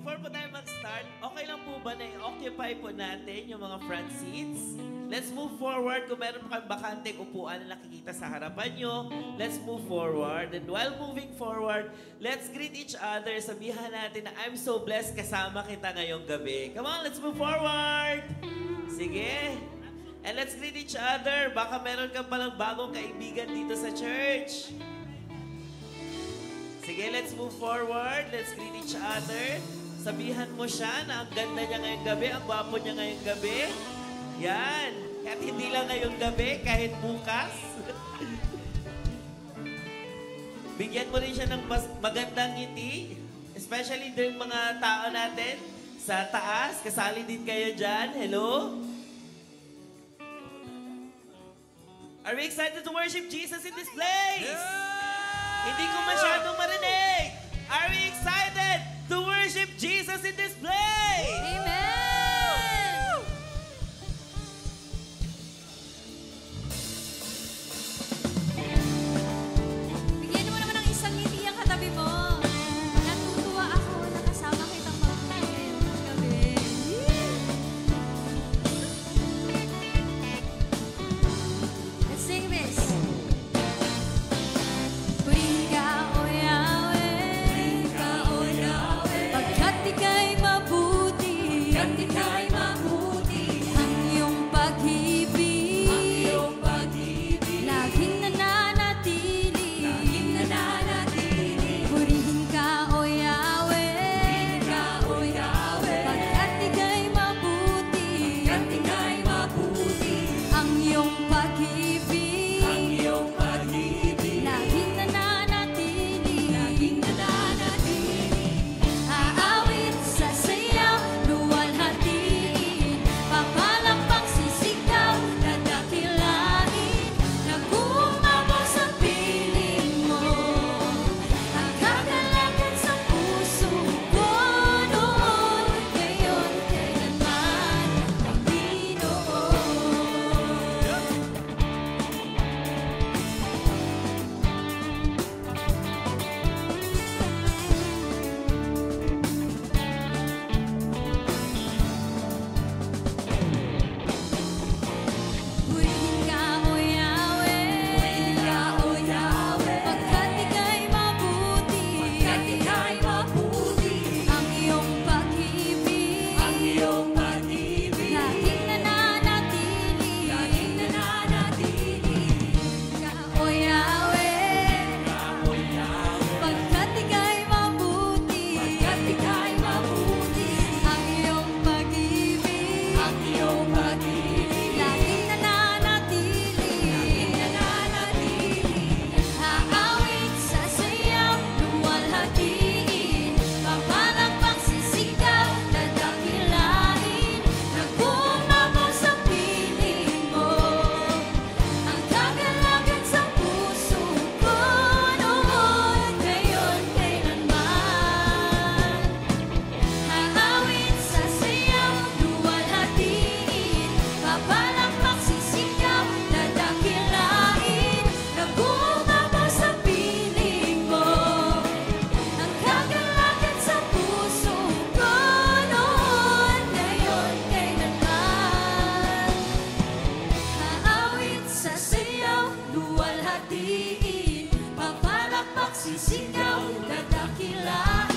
before po tayo mag-start, okay lang po ba na i-occupy po natin yung mga front seats? Let's move forward. Kung meron pa kayong bakanteng upuan na nakikita sa harapan nyo, let's move forward. And while moving forward, let's greet each other. Sabihan natin na I'm so blessed kasama kita ngayong gabi. Come on, let's move forward. Sige. And let's greet each other. Baka meron ka palang bagong kaibigan dito sa church. Sige, let's move forward. Let's greet each other. Sabihan mo siya na ang ganda niya ngayong gabi, ang gwapo niya ngayong gabi. Yan. Kahit hindi lang ngayong gabi, kahit bukas. Bigyan mo rin siya ng magandang ngiti. Especially din mga tao natin sa taas. Kasali din kayo dyan. Hello? Are we excited to worship Jesus in this place? Yeah! Hindi ko masyadong marinig. Are we excited to worship Jesus in this place? Amen! Bigyan mo naman ng isang ngiti ang katabi mo. Natutuwa ako na kasama kitang mag-worship gabi. Let's sing this. Purihin ka, O Yahweh, pagkat ika'y mabuti, ang iyong pag-ibig, laging nananatili. Purihin ka, O Yahweh, pagkat ika'y mabuti, ang iyong pag-ibig, laging nananatili. Aawit sa sayaw, luwalhatiin, papalakpak sisigaw, dadakilain, nag-uumapaw sa piling mo, ang kagalakan sa puso ko noon, ngayon, kailanman, Panginoon. Purihin ka, O Yahweh, pagkat ika'y mabuti, ang iyong pag-ibig, laging nananatili. Ka, O Yahweh, pagkat ika'y mabuti, ang iyong pag-ibig, laging nananatili. Aawit sa sayaw, luwalhatiin, papalakpak sisigaw, dadakilain, nag-uumapaw sa piling mo, ang kagalakan sa puso ko noon, ngayon, kailanman. Aawit sa sayaw, luwalhatiin, papalakpak sisigaw, dadakilain, nag-uumapaw sa piling mo, ang kagalakan sa puso ko noon, ngayon, kailanman. Aawit sa sayaw, luwalhatiin, papalakpak sisigaw, dadakilain.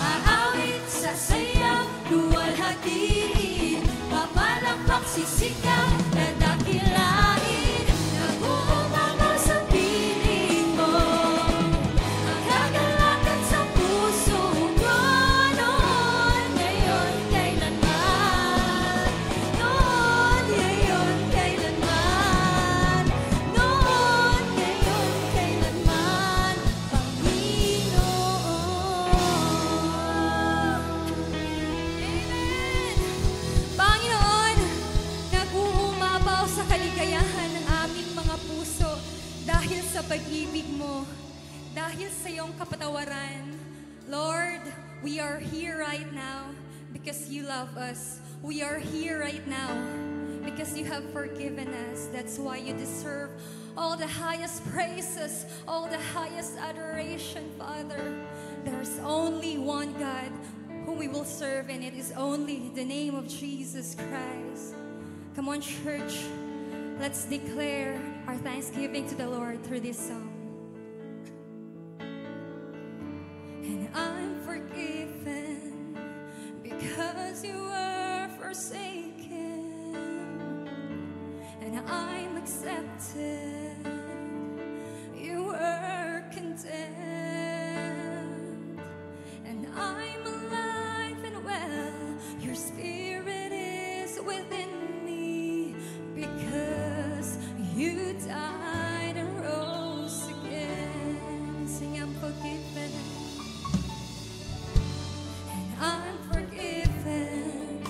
Aawit sa sayaw, luwalhatiin, papalakpak sisigaw, dadakilain, nag-uumapaw sa piling mo, ang kagalakan sa puso ko noon, ngayon, kailanman. Noon, ngayon, kailanman. Noon, ngayon, kailanman, Panginoon. Amen. Panginoon, nag-uumapaw sa kaligayahan ng aming mga puso dahil sa pag-ibig mo, dahil sa iyong kapatawaran. Lord, we are here right now because you love us. We are here right now because you have forgiven us. That's why you deserve all the highest praises, all the highest adoration, Father. There's only one God whom we will serve, and it is only the name of Jesus Christ. Come on, church, let's declare our thanksgiving to the Lord through this song. And I'm forgiven because you were forsaken, and I'm accepted. You were condemned, and I'm alive and well. Your spirit is within me because you died and rose again. Sing, I'm forgiven. I'm forgiven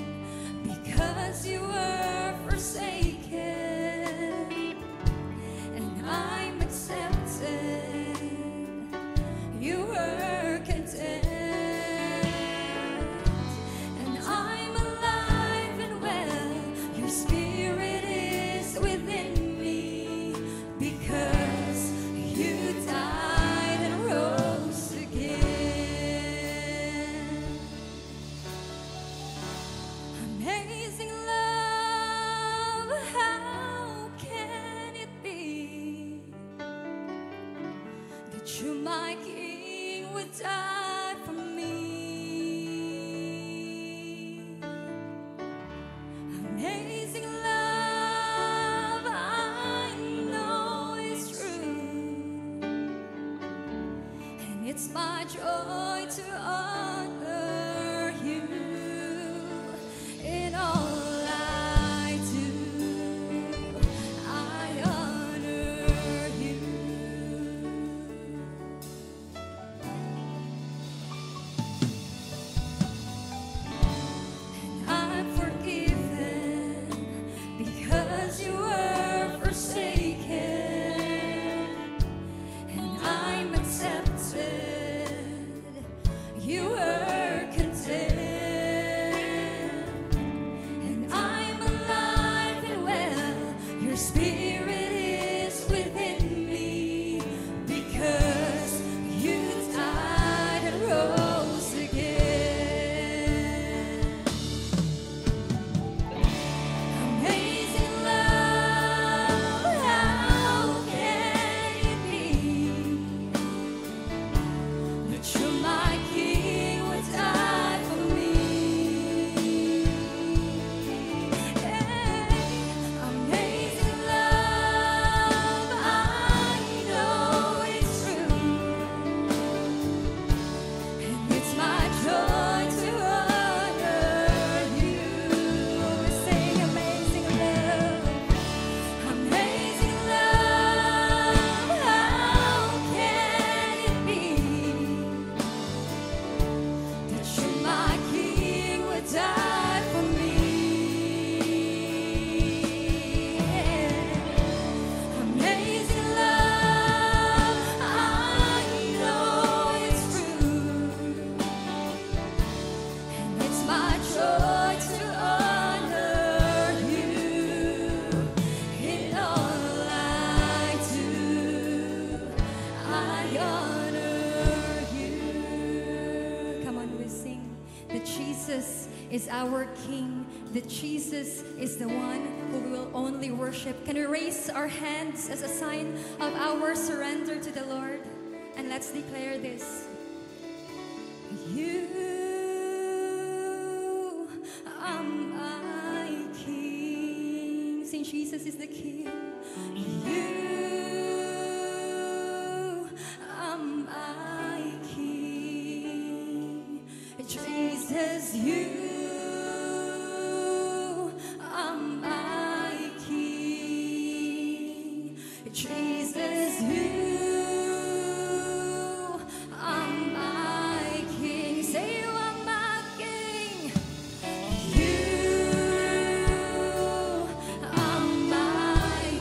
because you were forsaken, and I'm accepted. You were condemned, and I'm alive and well. Your spirit is within me because you died and rose again. Amazing love, how can it be that you, my King, would die for me? Amazing love, I know it's true, and it's my joy to honor you in all I do. I honor you. And I'm forgiven because you were forsaken, and I'm accepted. You were condemned, and I'm alive and well. Your spirit is within me because you died and rose again. Amazing love, how can it be that you, my King, would die for me? Amazing love, I know it's true, and it's my joy to honor you. Sing amazing love, amazing love, how can it be that you, my King, would die for me? Amazing love, I know it's true, and it's my joy to honor you in all I do. I honor you. Come on, we sing that Jesus is our King, that Jesus is the one who we will only worship. Can we raise our hands as a sign of our surrender to the Lord? And let's declare this. You are my King. Sing, Jesus is the King. You are my King. Jesus, you are my King. Jesus, you are my King. Say, you are my King. You are my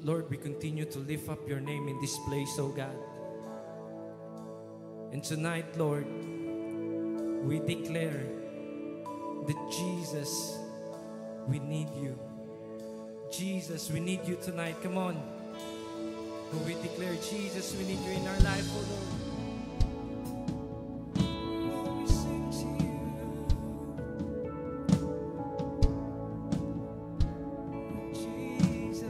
Lord, we continue to lift up your name in this place, oh God. And tonight, Lord, we declare that Jesus, we need you. Jesus, we need you tonight. Come on. And we declare, Jesus, we need you in our life, oh Lord. We sing to you, Jesus.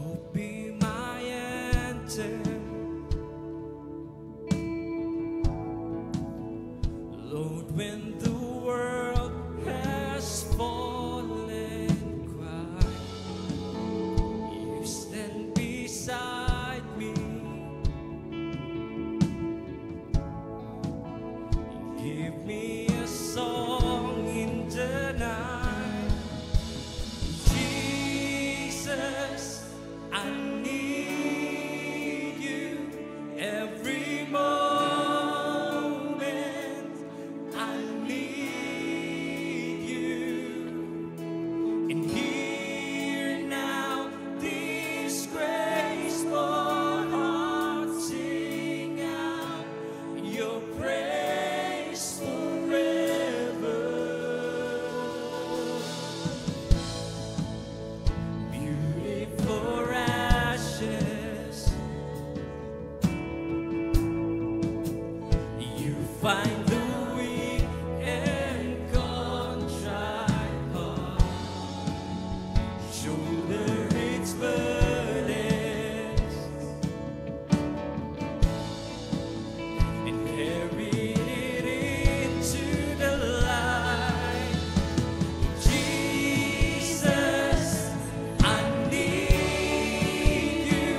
Oh, be my answer. Lord, when the world has fallen, cry, you stand beside me. Give me a song in the night. Jesus, I need you every moment. I need you. And hear now this graceful heart sing out your praise forever. Beauty for ashes, you find the weak and contrite heart, shoulder its burdens, and carry it into the light. Jesus, I need you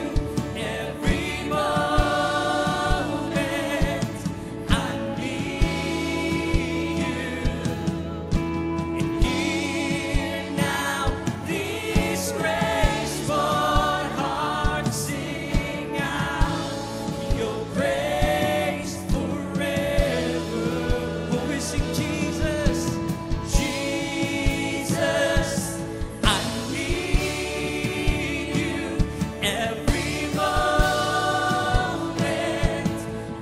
every moment. I need you. And hear now this graceful heart sing out your praise forever. Oh, we sing Jesus, Jesus, I need you every moment.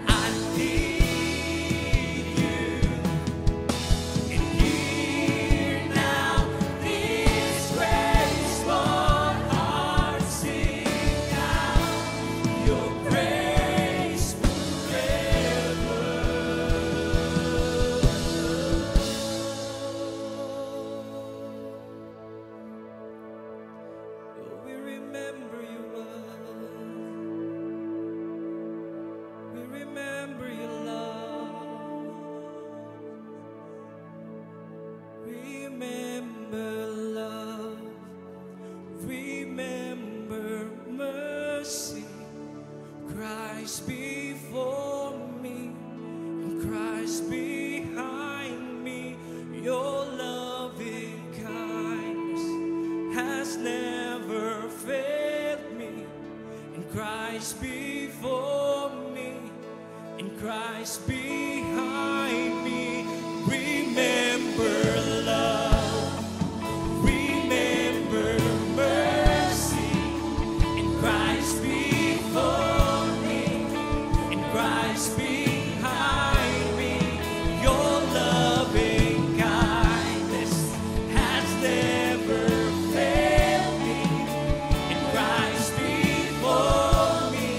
I need you. And hear now this graceful heart sing out your praise forever. Oh, we remember your love. We remember your love. Remember love. Remember mercy. Christ before me and Christ behind me. Your loving kindness has never failed me. And Christ before me and Christ behind me. Remember love. Remember mercy. And Christ before me and Christ behind me. Your loving kindness has never failed me. And Christ before me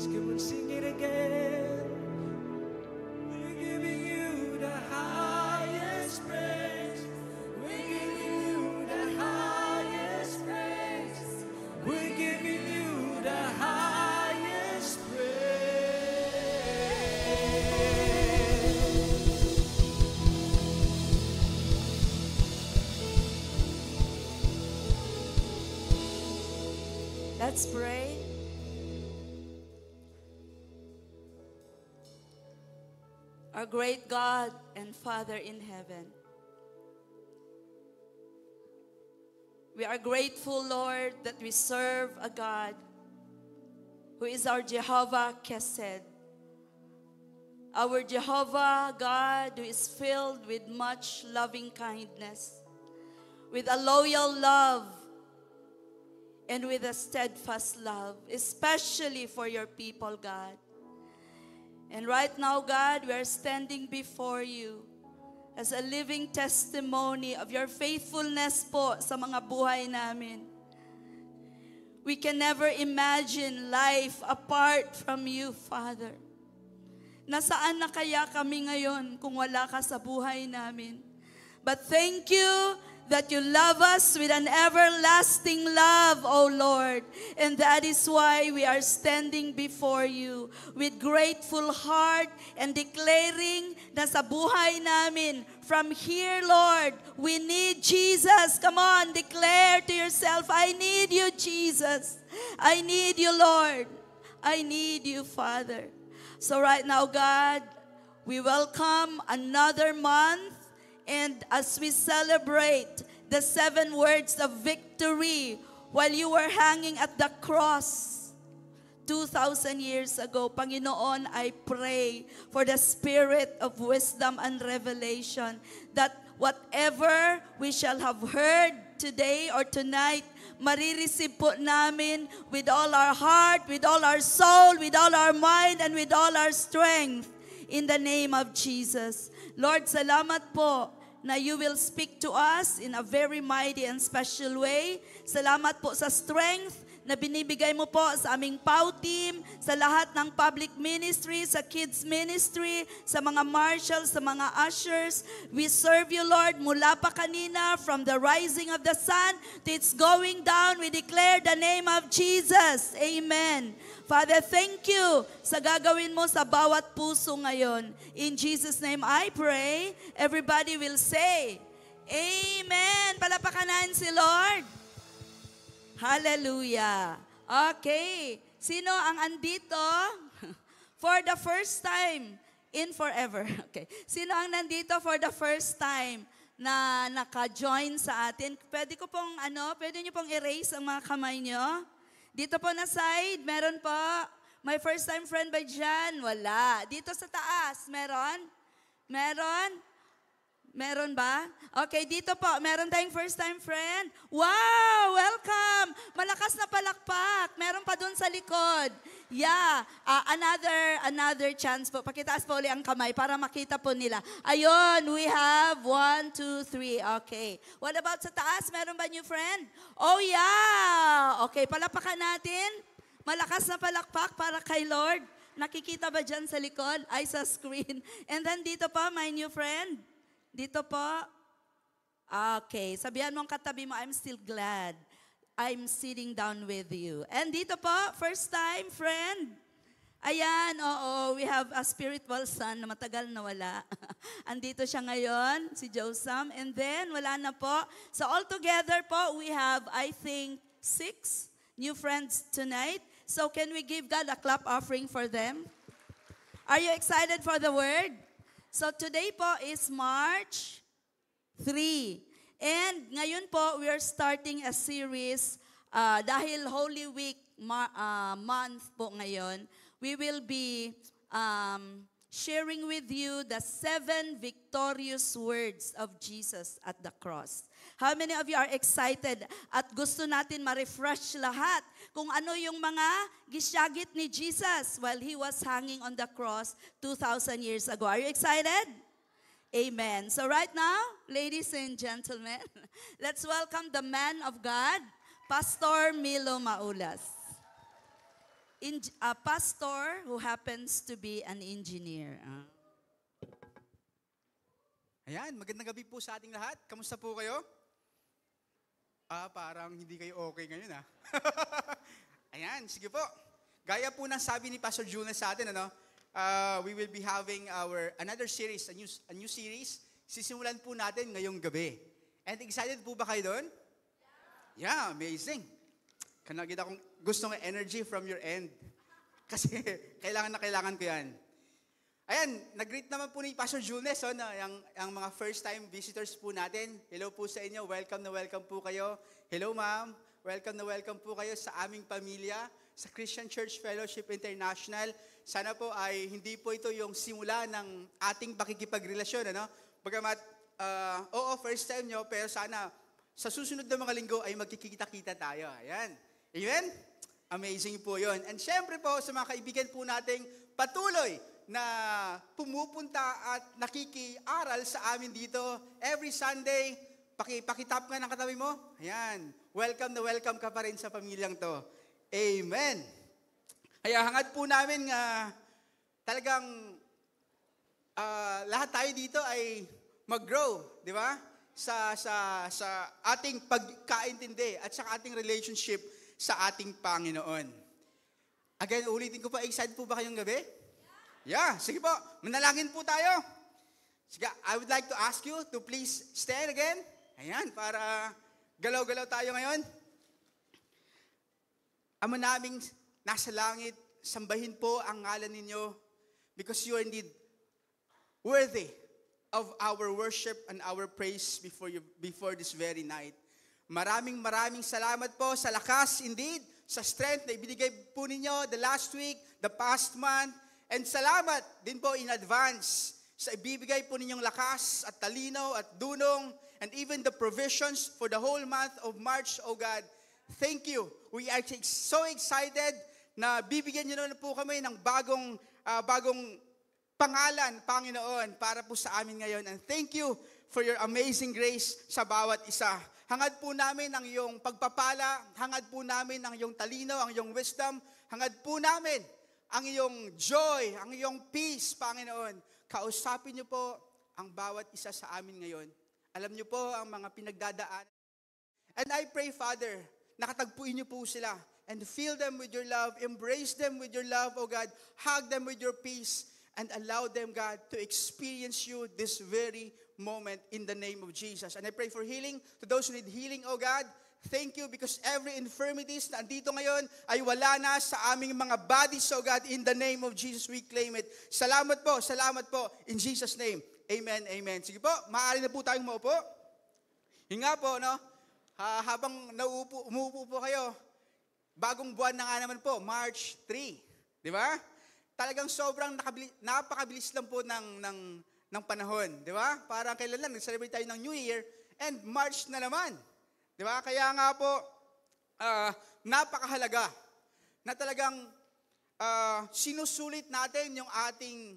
Come on, sing it again. We're giving you the highest praise. We're giving you the highest praise. We're giving you the highest praise. Let's pray. Our great God and Father in heaven, we are grateful, Lord, that we serve a God who is our Jehovah Chesed. Our Jehovah God who is filled with much loving kindness, with a loyal love, and with a steadfast love, especially for your people, God. And right now, God, we are standing before you as a living testimony of your faithfulness po sa mga buhay namin. We can never imagine life apart from you, Father. Nasaan na kaya kami ngayon kung wala ka sa buhay namin? But thank you that you love us with an everlasting love, O Lord. And that is why we are standing before you with grateful heart and declaring na sa buhay namin, from here, Lord, we need Jesus. Come on, declare to yourself, I need you, Jesus. I need you, Lord. I need you, Father. So right now, God, we welcome another month. And as we celebrate the 7 words of victory while you were hanging at the cross 2,000 years ago, Panginoon, I pray for the spirit of wisdom and revelation that whatever we shall have heard today or tonight, marireceive po namin with all our heart, with all our soul, with all our mind, and with all our strength in the name of Jesus. Lord, salamat po na you will speak to us in a very mighty and special way. Salamat po sa strength na binibigay mo po sa aming POW team, sa lahat ng public ministry, sa kids ministry, sa mga marshals, sa mga ushers. We serve you, Lord, mula pa kanina, from the rising of the sun to its going down, we declare the name of Jesus. Amen. Father, thank you sa gagawin mo sa bawat puso ngayon. In Jesus' name I pray. Everybody will say, Amen. Palapakan natin si Lord. Hallelujah. Okay. Sino ang andito for the first time in forever? Okay. Sino ang nandito for the first time na naka-join sa atin? Pwede niyo pong erase ang mga kamay niyo? Dito po na side, meron po. My first time friend ba dyan? Wala. Dito sa taas, meron? Meron? Meron ba? Okay, dito po, meron tayong first time friend. Wow, welcome! Malakas na palakpak. Meron pa dun sa likod. Yeah, another chance po. Pakitaas po ulit ang kamay para makita po nila. Ayun, we have 1, 2, 3. Okay. What about sa taas? Meron ba new friend? Oh yeah! Okay, palapakan natin. Malakas na palakpak para kay Lord. Nakikita ba dyan sa likod? Ay, sa screen. And then dito pa, my new friend. Dito po. Okay. Sabihan mong katabi mo, I'm still glad I'm sitting down with you. And dito po, first time, friend. Ayan, oo, we have a spiritual son na matagal na wala. Andito siya ngayon, si Josam. And then, wala na po. So all together po, we have, I think, 6 new friends tonight. So can we give God a clap offering for them? Are you excited for the word? So today po is March 3. And ngayon po, we are starting a series dahil Holy Week month po ngayon. We will be sharing with you the 7 victorious words of Jesus at the cross. How many of you are excited at gusto natin ma-refresh lahat kung ano yung mga gisyagit ni Jesus while He was hanging on the cross 2,000 years ago. Are you excited? Amen. So right now, ladies and gentlemen, let's welcome the man of God, Pastor Milo Maulas. a pastor who happens to be an engineer. Ayan, magandang gabi po sa ating lahat. Kamusta po kayo? Parang hindi kayo okay ngayon Ayan, sige po. Gaya po ng sabi ni Pastor Julian sa atin, we will be having another series, a new series. Sisimulan po natin ngayong gabi. And excited po ba kayo doon? Yeah, amazing. Kita kong gusto ng energy from your end. Kasi kailangan na kailangan ko yan. Ayan, nag-greet naman po ni Pastor Jules, yung mga first-time visitors po natin. Hello po sa inyo, welcome na welcome po kayo. Hello ma'am, welcome na welcome po kayo sa aming pamilya, sa Christian Church Fellowship International. Sana po ay hindi po ito yung simula ng ating pakikipagrelasyon. Bagamat, first time nyo, pero sana sa susunod na mga linggo ay magkikita-kita tayo. Ayan. Amen? Amazing po yun. And syempre po, sa mga kaibigan po nating patuloy na pumupunta at nakikiaral sa amin dito every Sunday. Pakitap nga ng katabi mo. Ayan. Welcome na welcome ka pa rin sa pamilyang to. Amen. Kaya hangad po namin nga talagang lahat tayo dito ay mag-grow, di ba? Sa ating pagkaintindi at sa ating relationship sa ating Panginoon. Again, ulitin ko pa, excited po ba kayong gabi? Yeah, sige po. Manalangin po tayo. Sige, I would like to ask you to please stand again. Ayan, para galaw-galaw tayo ngayon. Ama naming nasa langit, sambahin po ang ngalan ninyo because you are indeed worthy of our worship and our praise before this very night. Maraming salamat po sa lakas, indeed, sa strength na ibinigay po ninyo the last week, the past month, and salamat din po in advance sa ibibigay po ninyong lakas at talino at dunong and even the provisions for the whole month of March, O God. Thank you. We are so excited na bibigyan niyo na po kami ng bagong pangalan, Panginoon, para po sa amin ngayon. And thank you for your amazing grace sa bawat isa. Hangad po namin ang iyong pagpapala, hangad po namin ang iyong talino, ang iyong wisdom, hangad po namin ang iyong joy, ang iyong peace, Panginoon. Kausapin niyo po ang bawat isa sa amin ngayon. Alam niyo po ang mga pinagdadaan. And I pray, Father, nakatagpuin niyo po sila and fill them with your love, embrace them with your love, O God, hug them with your peace, and allow them, God, to experience you this very moment in the name of Jesus. And I pray for healing to those who need healing, O God. Thank you because every infirmities na andito ngayon ay wala na sa aming mga bodies, O God. In the name of Jesus, we claim it. Salamat po. In Jesus' name. Amen, amen. Sige po, maaari na po tayong maupo. Hinga po, habang umuupo po kayo, bagong buwan na nga naman po, March 3. Di ba? Talagang sobrang napakabilis lang po ng panahon. Di ba? Parang kailan lang, nag-celebrate tayo ng New Year, and March na naman. Di ba? Kaya nga po, napakahalaga na talagang sinusulit natin yung ating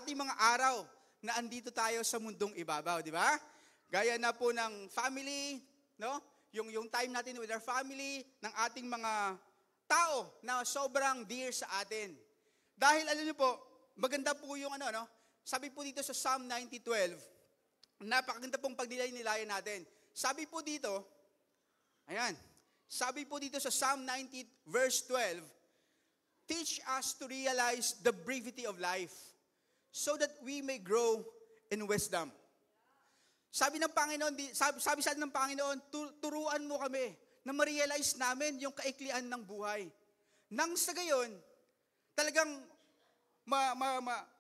ating mga araw na andito tayo sa mundong ibabaw, di ba? Gaya na po ng family, yung time natin with our family, ng ating mga tao na sobrang dear sa atin. Dahil alam niyo po, maganda po yung sabi po dito sa Psalm 90:12, napakaganda pong pagnilayan natin. Sabi po dito sa Psalm 90 verse 12, teach us to realize the brevity of life so that we may grow in wisdom. Sabi ng Panginoon, sabi sa atin ng Panginoon, turuan mo kami na ma-realize namin yung kaiklian ng buhay. Nang sa gayon, talagang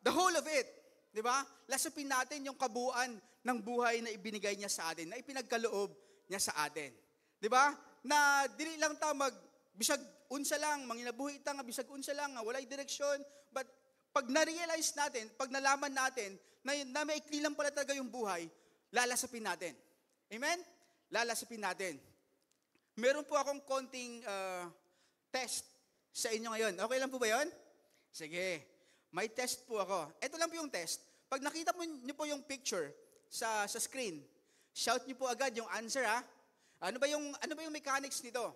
the whole of it, di ba? Lasapin natin yung kabuuan ng buhay na ibinigay niya sa atin, na ipinagkaloob niya sa atin. Di ba? Na dili lang ta bisag unsa lang, manginabuhi ta nga bisag unsa lang, nga walay direksyon, but pag na-realize natin, pag nalaman natin na maikli lang pala talaga yung buhay, lalasapin natin. Amen? Lalasapin natin. Meron po akong konting test sa inyo ngayon. Okay lang po ba yun? Sige. May test po ako. Ito lang po yung test. Pag nakita niyo po yung picture sa screen, shout niyo po agad yung answer, ha? Ano ba yung mechanics nito?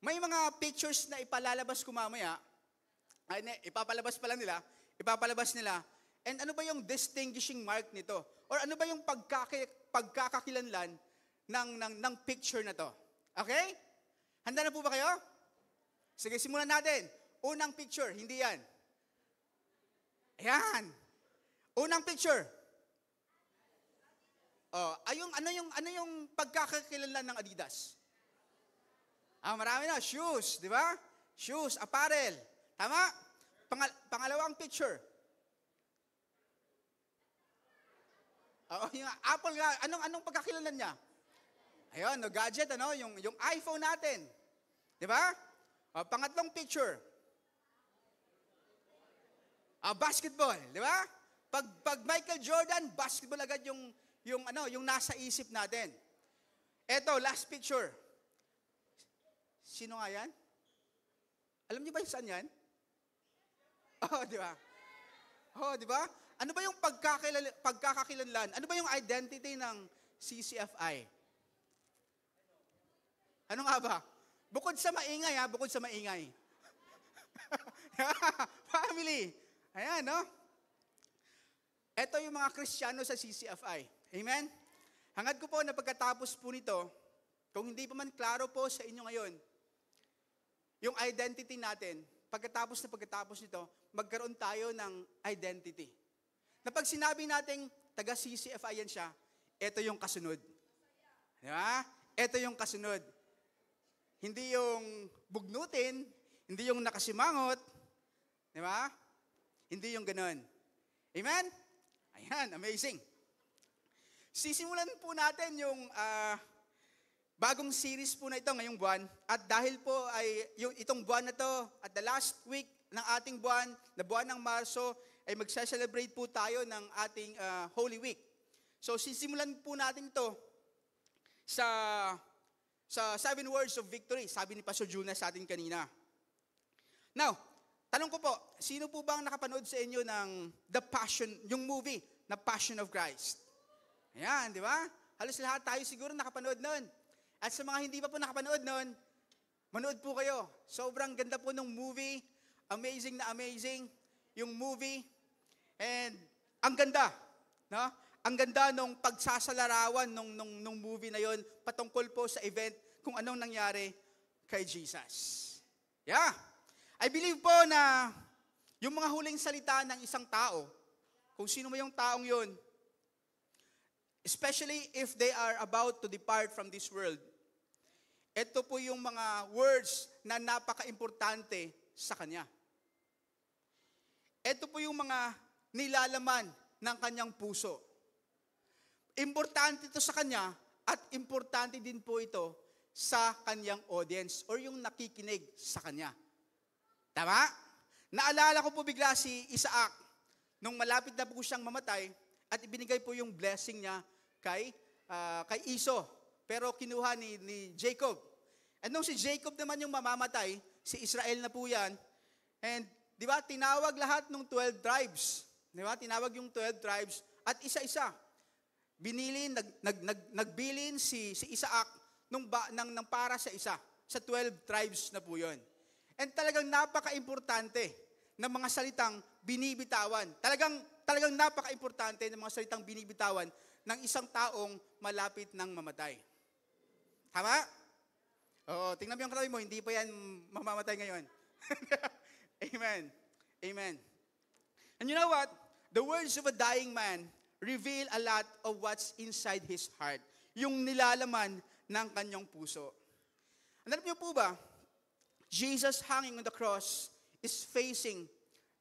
May mga pictures na ipalalabas ko mamaya. Ipapalabas nila. And ano ba yung distinguishing mark nito? Or ano ba yung pagkakakilanlan ng picture na to? Okay? Handa na po ba kayo? Sige, simulan natin. Unang picture, hindi yan. Ayan. Unang picture. Ano yung pagkakakilanlan ng Adidas? Marami na. Shoes, di ba? Shoes, apparel. Tama? Pangalawang picture. Yung Apple nga, anong pagkakilanlan niya? Ayun, gadget, yung iPhone natin. Di ba? Pangatlong picture. Basketball, di ba? Pag Michael Jordan, basketball agad yung nasa isip natin. Eto, last picture. Sino nga yan? Alam niyo ba yung saan yan? Di ba? Di ba? Ano ba yung pagkakakilanlan? Ano ba yung identity ng CCFI? Ano nga ba? Bukod sa maingay. Family. Ayan, no? Ito yung mga Kristiyano sa CCFI. Amen? Hangad ko po na pagkatapos po nito, kung hindi pa man klaro po sa inyo ngayon, yung identity natin, pagkatapos nito, magkaroon tayo ng identity. Na pag sinabi nating taga CCFI yan siya, ito yung kasunod. Di ba? Ito yung kasunod. Hindi yung bugnutin, hindi yung nakasimangot, di ba? Hindi yung ganun. Amen? Ayan, amazing. Sisimulan po natin yung bagong series po na ito ngayong buwan. At dahil po ay itong buwan na to, at the last week ng ating buwan, na buwan ng Marso, ay magsa-celebrate po tayo ng ating Holy Week. So sisimulan po natin to sa 7 words of victory, sabi ni Pastor Juna sa atin kanina. Now, tanong ko po, sino po bang nakapanood sa inyo ng The Passion, yung movie na Passion of Christ? Ayan, di ba? Halos lahat tayo siguro nakapanood noon. At sa mga hindi pa po nakapanood noon, manood po kayo. Sobrang ganda po ng movie. Amazing na amazing yung movie. And ang ganda, no? Ang ganda nung pagsasalarawan nung movie na yon patungkol po sa event kung anong nangyari kay Jesus. Yeah. I believe po na yung mga huling salita ng isang tao, kung sino mo yung taong yun, especially if they are about to depart from this world, ito po yung mga words na napaka-importante sa kanya. Ito po yung mga nilalaman ng kanyang puso. Importante ito sa kanya at importante din po ito sa kanyang audience or yung nakikinig sa kanya. Tama? Naalala ko po bigla si Isaac nung malapit na po siyang mamatay at ibinigay po yung blessing niya kay Esau. Pero kinuha ni Jacob. At nung si Jacob naman yung mamamatay, si Israel na po yan. And di ba, tinawag lahat ng 12 tribes. Di ba, tinawag yung 12 tribes at isa-isa. Nagbilin si Isaac ng para sa isa. Sa 12 tribes na po yun. And talagang napaka-importante ng mga salitang binibitawan. Talagang napaka-importante ng mga salitang binibitawan ng isang taong malapit ng mamatay. Tama? Oo, tingnan mo yung katabi mo, hindi pa yan mamamatay ngayon. Amen. Amen. And you know what? The words of a dying man reveal a lot of what's inside his heart. Yung nilalaman ng kanyang puso. Alam niyo po ba, Jesus hanging on the cross is facing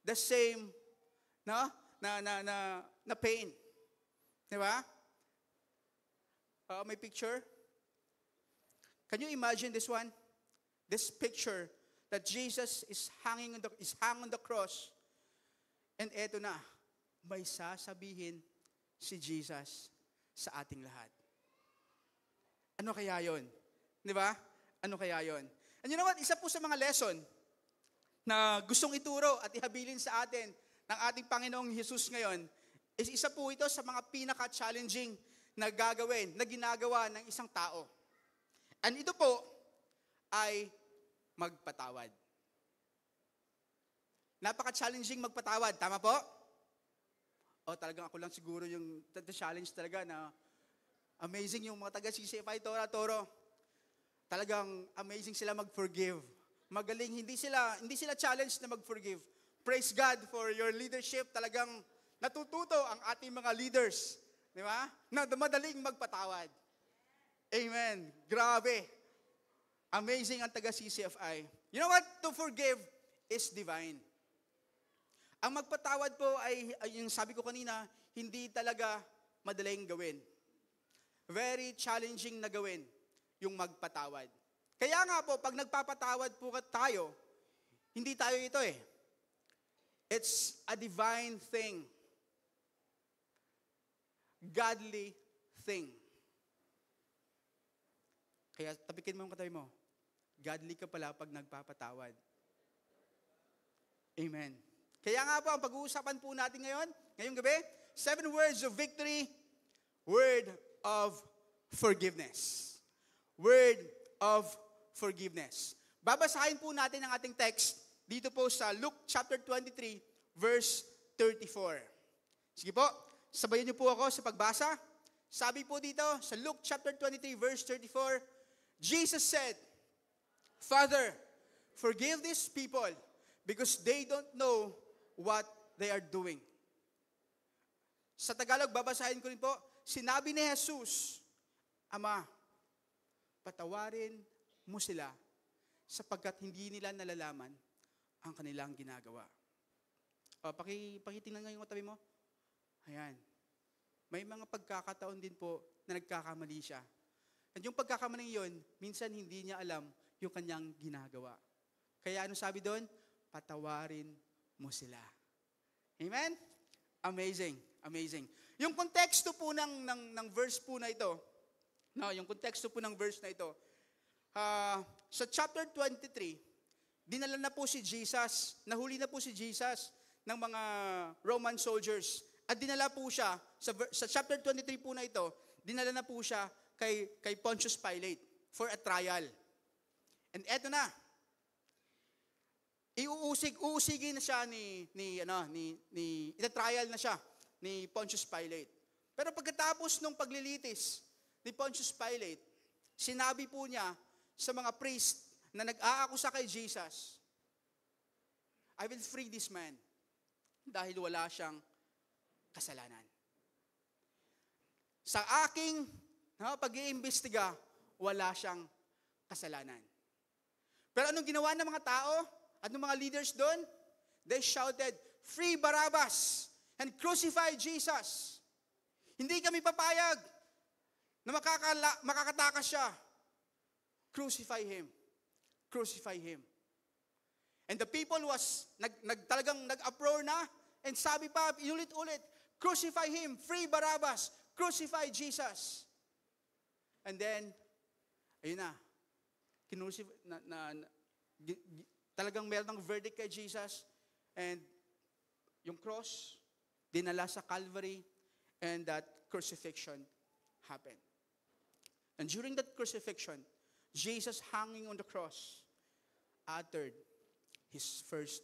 the same na pain. Di ba? May picture? Can you imagine this one? This picture that Jesus is hanging on the cross. And eto na, may sasabihin si Jesus sa ating lahat. Ano kaya yon? Di ba? Ano kaya yon? And you know what? Isa po sa mga lesson na gustong ituro at ihabilin sa atin ng ating Panginoong Jesus ngayon, is isa po ito sa mga pinaka-challenging na ginagawa ng isang tao. And ito po ay magpatawad. Napaka-challenging magpatawad. Tama po? O talagang ako lang siguro yung challenge talaga na amazing yung mga taga-CCFI Toro. Talagang amazing sila mag-forgive. Magaling, hindi sila challenge na mag-forgive. Praise God for your leadership. Talagang natututo ang ating mga leaders. Di ba? Na madaling magpatawad. Amen. Grabe. Amazing ang taga-CCFI. You know what? To forgive is divine. Ang magpatawad po ay yung sabi ko kanina, hindi talaga madaling gawin. Very challenging na gawin yung magpatawad. Kaya nga po, pag nagpapatawad po tayo, hindi tayo ito eh. It's a divine thing. Godly thing. Kaya tapikin mo ang katabi mo. Godly ka pala pag nagpapatawad. Amen. Kaya nga po, ang pag-uusapan po natin ngayong gabi, 7 words of victory, word of forgiveness. Word of forgiveness. Babasahin po natin ang ating text dito po sa Luke chapter 23, verse 34. Sige po, sabayan niyo po ako sa pagbasa. Sabi po dito sa Luke chapter 23, verse 34, Jesus said, Father, forgive these people because they don't know what they are doing. Sa Tagalog, babasahin ko rin po, sinabi ni Jesus, Ama, patawarin mo sila sapagkat hindi nila nalalaman ang kanilang ginagawa. O, pakitingnan nga yung tabi mo. Ayan. May mga pagkakataon din po na nagkakamali siya. At yung pagkakamaling yun, minsan hindi niya alam yung kanyang ginagawa. Kaya ano sabi doon? Patawarin mo sila. Amen? Amazing. Amazing. Yung konteksto po ng verse po na ito, yung konteksto po ng verse na ito, sa chapter 23, dinala na po si Jesus, nahuli na po si Jesus ng mga Roman soldiers. At dinala po siya, sa chapter 23 po na ito, dinala na po siya kay Pontius Pilate for a trial. And eto na, uusigin na siya itatrial na siya ni Pontius Pilate. Pero pagkatapos nung paglilitis ni Pontius Pilate, sinabi po niya sa mga priest na nag-aakusa kay Jesus, I will free this man dahil wala siyang kasalanan. Sa aking pag-iimbestiga, wala siyang kasalanan. Pero anong ginawa ng mga tao at ng mga leaders doon? They shouted, Free Barabbas and crucify Jesus. Hindi kami papayag na makakatakas siya. Crucify him. Crucify him. And the people talagang nag-uproar na, and sabi pa, inulit-ulit, crucify him, free Barabbas, crucify Jesus. And then, ayun na, talagang meron ng verdict kay Jesus, and yung cross, dinala sa Calvary, and that crucifixion happened. And during that crucifixion, Jesus hanging on the cross uttered his first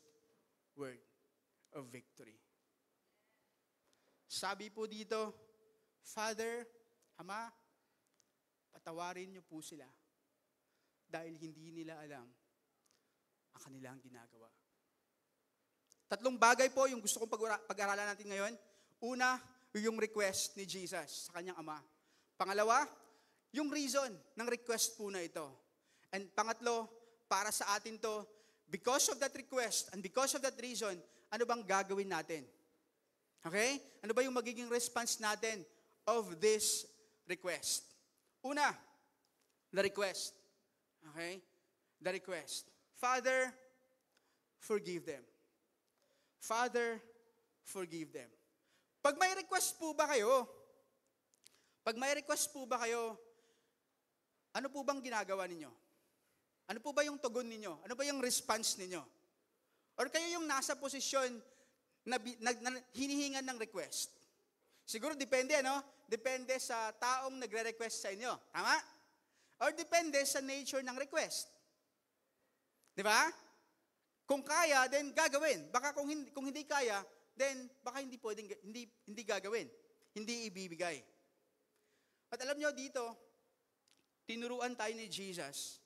word of victory. Sabi po dito, Father, Ama, patawarin niyo po sila dahil hindi nila alam ang kanilang ginagawa. 3 bagay po yung gusto kong pag-aralan natin ngayon. Una, yung request ni Jesus sa kanyang Ama. Pangalawa, yung reason ng request po na ito. And pangatlo, para sa atin to, because of that request and because of that reason, ano bang gagawin natin? Okay? Ano ba yung magiging response natin of this request? Una, the request. Okay? The request. Father, forgive them. Father, forgive them. Pag may request po ba kayo, ano po bang ginagawa ninyo? Ano po ba yung tugon ninyo? Ano ba yung response ninyo? Or kayo yung nasa posisyon na hinihingan ng request? Siguro depende, Depende sa taong nagre-request sa inyo. Tama? Or depende sa nature ng request. Di ba? Kung kaya, then gagawin. Baka kung hindi kaya, then baka hindi pwedeng, hindi gagawin. Hindi ibibigay. At alam nyo dito, tinuruan tayo ni Jesus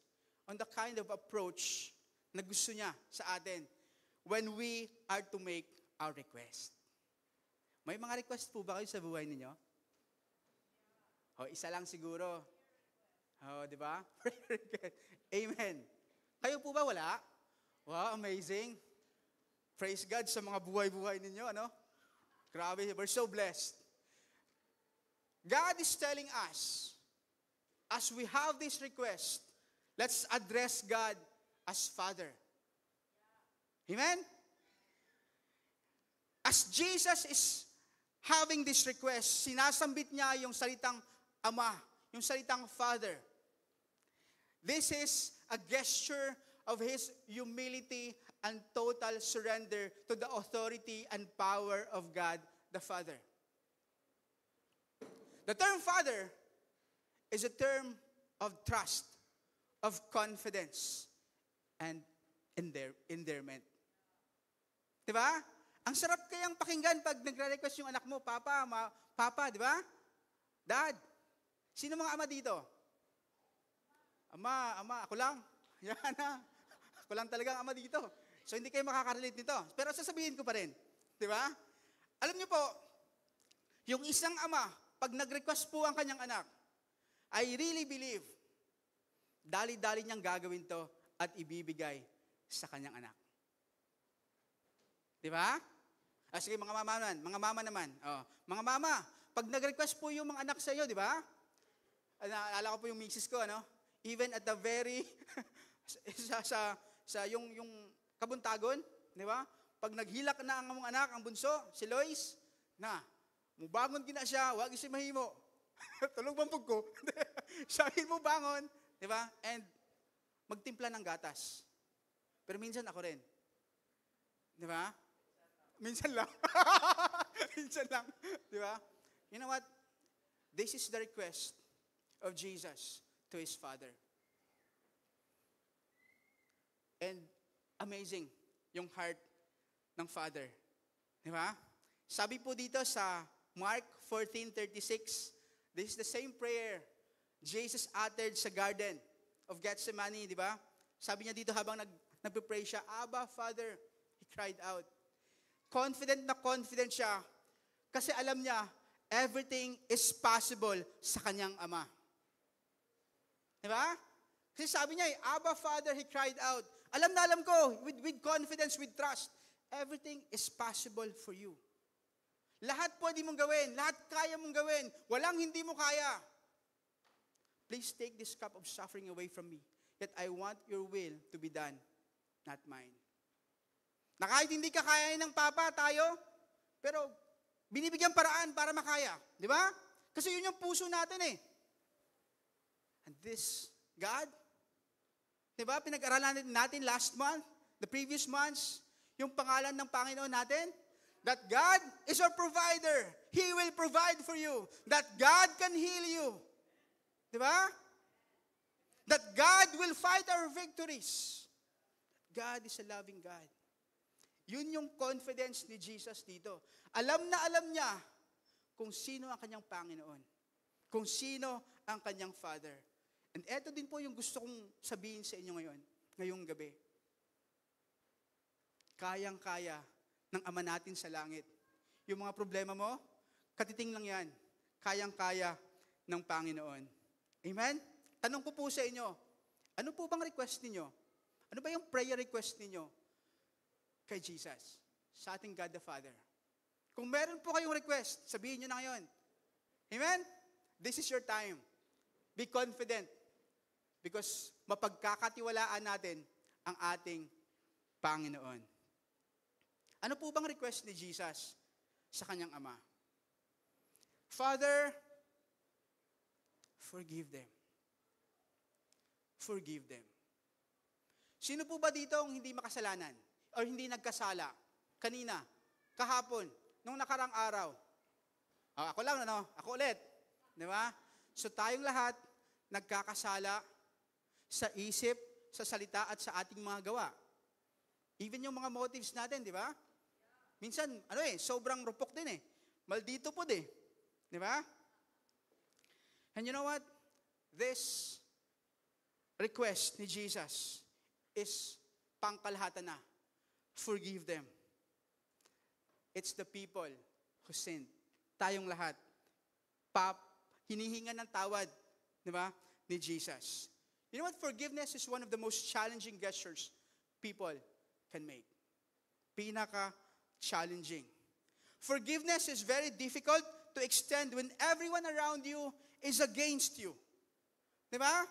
on the kind of approach na gusto niya sa atin when we are to make our request. May mga request po ba kayo sa buhay ninyo? Isa lang siguro. Di ba? Amen. Kayo po ba wala? Wow, amazing. Praise God sa mga buhay-buhay ninyo, ano? Grabe, we're so blessed. God is telling us, as we have this request, let's address God as Father. Amen? As Jesus is having this request, sinasambit niya yung salitang Ama, yung salitang Father. This is a gesture of His humility and total surrender to the authority and power of God the Father. The term Father is a term of trust, of confidence, and endearment. Diba? Ang sarap kayang pakinggan pag nagre-request yung anak mo, Papa, Papa, di ba? Dad. Sino mga ama dito? Ama, ako lang. Yan na. Ako lang talagang ama dito. So hindi kayo makakarelate nito. Pero sasabihin ko pa rin. Di ba? Alam niyo po, yung isang ama, pag nag-request po ang kanyang anak, I really believe, dali-dali niyang gagawin to at ibibigay sa kanyang anak. Di ba? Sige, mga mama naman. Mga mama, pag nag-request po yung mga anak sa iyo, di ba? Naalala ko po yung misis ko, ano? Even at the very, sa yung kabuntagon, di ba? Pag naghilak na ang mong anak, ang bunso, si Lois, mubangon gina siya, wag isi mahimo. Tulog bambog ko. Sabi mo bangon, di ba? And magtimpla ng gatas. Pero minsan ako rin. Di ba? Minsan lang. Minsan lang. Di ba? You know what? This is the request of Jesus to His Father. And amazing yung heart ng Father. Di ba? Sabi po dito sa Mark 14:36, this is the same prayer Jesus uttered sa Garden of Gethsemane, di ba? Sabi niya dito habang nagpe-pray siya, Abba, Father, He cried out. Confident na confident siya kasi alam niya, everything is possible sa kanyang Ama. Di ba? Kasi sabi niya, Abba, Father, He cried out. Alam na alam ko, with confidence, with trust, everything is possible for you. Lahat pwede mong gawin, lahat kaya mong gawin, walang hindi mo kaya. Please take this cup of suffering away from me, yet I want your will to be done, not mine. Na kahit hindi ka kaya ng Papa, tayo, pero binibigyan paraan para makaya. Di ba? Kasi yun yung puso natin eh. And this, God, di ba, pinag-aralan natin last month, the previous months, yung pangalan ng Panginoon natin, that God is our provider. He will provide for you. That God can heal you. Di ba? That God will fight our victories. God is a loving God. Yun yung confidence ni Jesus dito. Alam na alam niya kung sino ang kanyang Panginoon. Kung sino ang kanyang Father. And eto din po yung gusto kong sabihin sa inyo ngayong gabi. Kayang-kaya ng Ama natin sa langit. Yung mga problema mo, katiting lang yan. Kayang-kaya ng Panginoon. Amen? Tanong ko po sa inyo, ano po bang request ninyo? Ano ba yung prayer request ninyo kay Jesus? Sa ating God the Father. Kung meron po kayong request, sabihin nyo na ngayon. Amen? This is your time. Be confident. Because mapagkakatiwalaan natin ang ating Panginoon. Ano po bang request ni Jesus sa kanyang Ama? Father, forgive them. Forgive them. Sino po ba dito ang hindi makasalanan? O hindi nagkasala? Kanina, kahapon, nung nakarang araw. Ako lang, ako ulit. Di ba? So tayong lahat, nagkakasala sa isip, sa salita at sa ating mga gawa. Even yung mga motives natin, di ba? Minsan, sobrang rupok din eh. Maldito po din. Di ba? And you know what? This request ni Jesus is pangkalahatan na. Forgive them. It's the people who sinned. Tayong lahat. Hinihingan ng tawad, di ba, ni Jesus. You know what? Forgiveness is one of the most challenging gestures people can make. Pinaka-challenging. Forgiveness is very difficult to extend when everyone around you is against you. Di ba?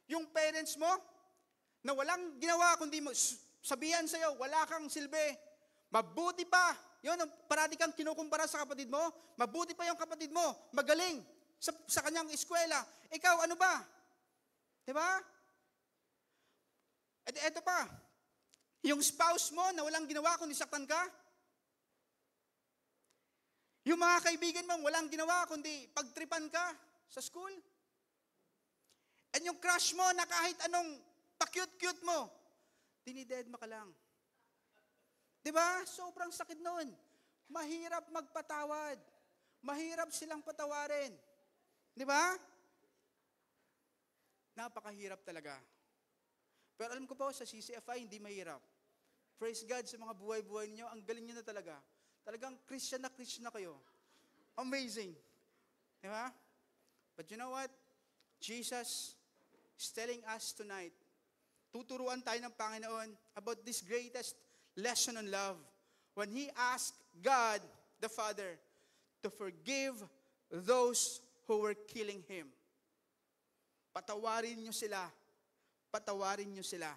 Yung parents mo, na walang ginawa kundi sabihan sa'yo, wala kang silbi. Mabuti pa. Yun, parati kang kinukumpara sa kapatid mo. Mabuti pa yung kapatid mo. Magaling sa kanyang eskwela. Ikaw, ano ba? Di ba? At eto pa. Yung spouse mo na walang ginawa kundi saktan ka. Yung mga kaibigan mo walang ginawa kundi pagtripan ka sa school. And yung crush mo na kahit anong pa-cute-cute mo, dinidedma ka lang. Diba? Sobrang sakit nun. Mahirap magpatawad. Mahirap silang patawarin. Diba? Napakahirap talaga. Pero alam ko po, sa CCFI, hindi mahirap. Praise God sa mga buhay-buhay niyo. Ang galing niyo na talaga. Talagang Christian na kayo. Amazing. Diba? But you know what? Jesus is telling us tonight, tuturuan tayo ng Panginoon about this greatest lesson on love. When He asked God, the Father, to forgive those who were killing Him. Patawarin niyo sila. Patawarin niyo sila.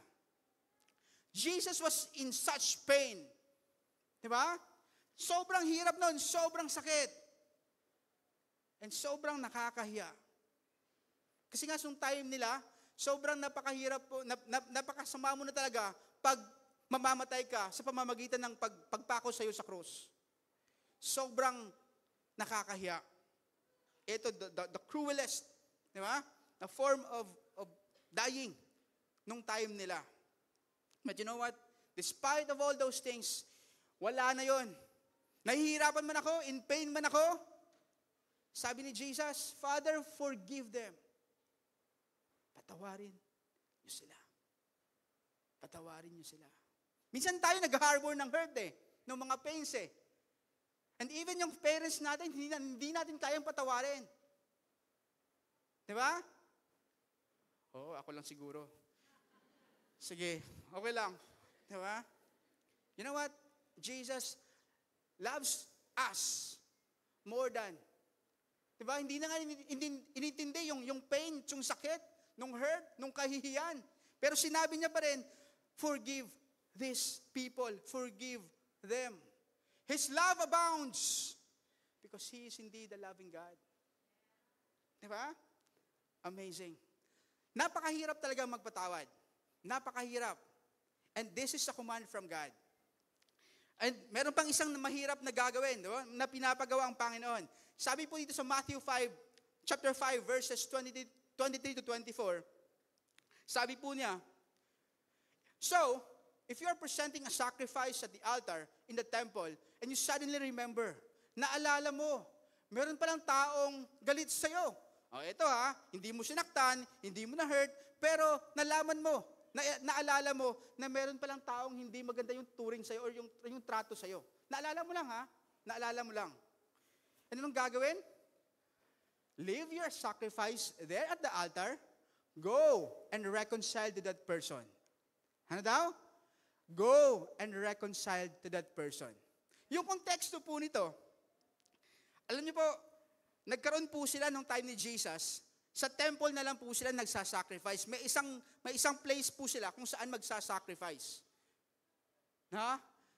Jesus was in such pain. Diba? Sobrang hirap nun, sobrang sakit. And sobrang nakakahiya. Kasi nga, yung time nila, sobrang napakahirap po, napakasama mo na talaga pag mamamatay ka sa pamamagitan ng pagpako sa iyo sa krus. Sobrang nakakahiya. Ito, the cruelest, di ba? The form of dying nung time nila. But you know what? Despite of all those things, wala na yon. Nahihirapan man ako, in pain man ako, sabi ni Jesus, Father, forgive them. Patawarin niyo sila. Patawarin niyo sila. Minsan tayo nag-harbor ng hurt ng mga pains And even yung parents natin, hindi natin kayang patawarin. Di ba? Oo, ako lang siguro. Sige, okay lang. Di ba? You know what? Jesus loves us more than. Di ba? Hindi na nga inintindi yung pain, yung sakit, nung hurt, nung kahihiyan. Pero sinabi niya pa rin, forgive these people, forgive them. His love abounds because He is indeed a loving God. Diba? Amazing. Napakahirap talaga magpatawad. Napakahirap. And this is a command from God. And meron pang isang mahirap na gagawin, diba? Na pinapagawa ang Panginoon. Sabi po dito sa Matthew 5, chapter 5, verses 23 to 24, sabi po niya, so, if you are presenting a sacrifice at the altar in the temple, and you suddenly remember, naalala mo, meron palang taong galit sa'yo. O, ito hindi mo sinaktan, hindi mo na-hurt, pero nalaman mo, naalala mo, na meron palang taong hindi maganda yung turing sa'yo or yung trato sa'yo. Naalala mo lang naalala mo lang. And anong gagawin? Leave your sacrifice there at the altar, go and reconcile to that person. Ano daw? Go and reconcile to that person. Yung konteksto po nito, alam niyo po, nagkaroon po sila nung time ni Jesus, sa temple na lang po sila nagsasacrifice. May isang place po sila kung saan magsasacrifice.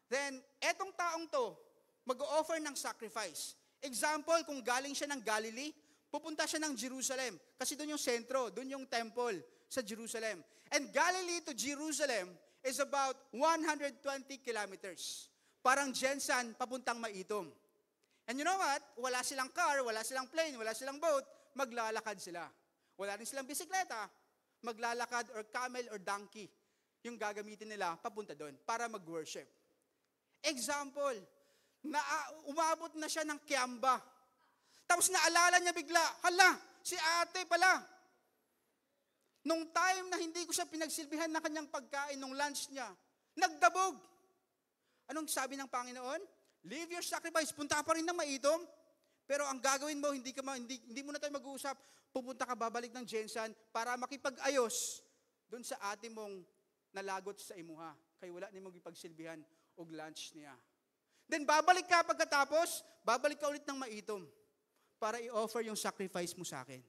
Then, etong taong to, mag-o-offer ng sacrifice. Example, kung galing siya ng Galilee, pupunta siya ng Jerusalem. Kasi doon yung sentro, doon yung temple sa Jerusalem. And Galilee to Jerusalem is about 120 kilometers. Parang Jensan, papuntang Maitom. And you know what? Wala silang car, wala silang plane, wala silang boat, maglalakad sila. Wala rin silang bisikleta, maglalakad or camel or donkey yung gagamitin nila papunta doon para mag-worship. Example, umabot na siya ng Kiamba. Tapos naalala niya bigla, hala, si ate pala. Nung time na hindi ko siya pinagsilbihan ng kanyang pagkain, nung lunch niya, nagdabog. Anong sabi ng Panginoon? Leave your sacrifice, punta ka pa rin ng maitom. Pero ang gagawin mo, hindi mo na tayo mag-uusap, pupunta ka babalik ng Jensan para makipag-ayos doon sa ate mong nalagot sa imuha. Kaya wala ni mong ipagsilbihan o lunch niya. Then babalik ka pagkatapos, babalik ka ulit ng maitom para i-offer yung sacrifice mo sa akin.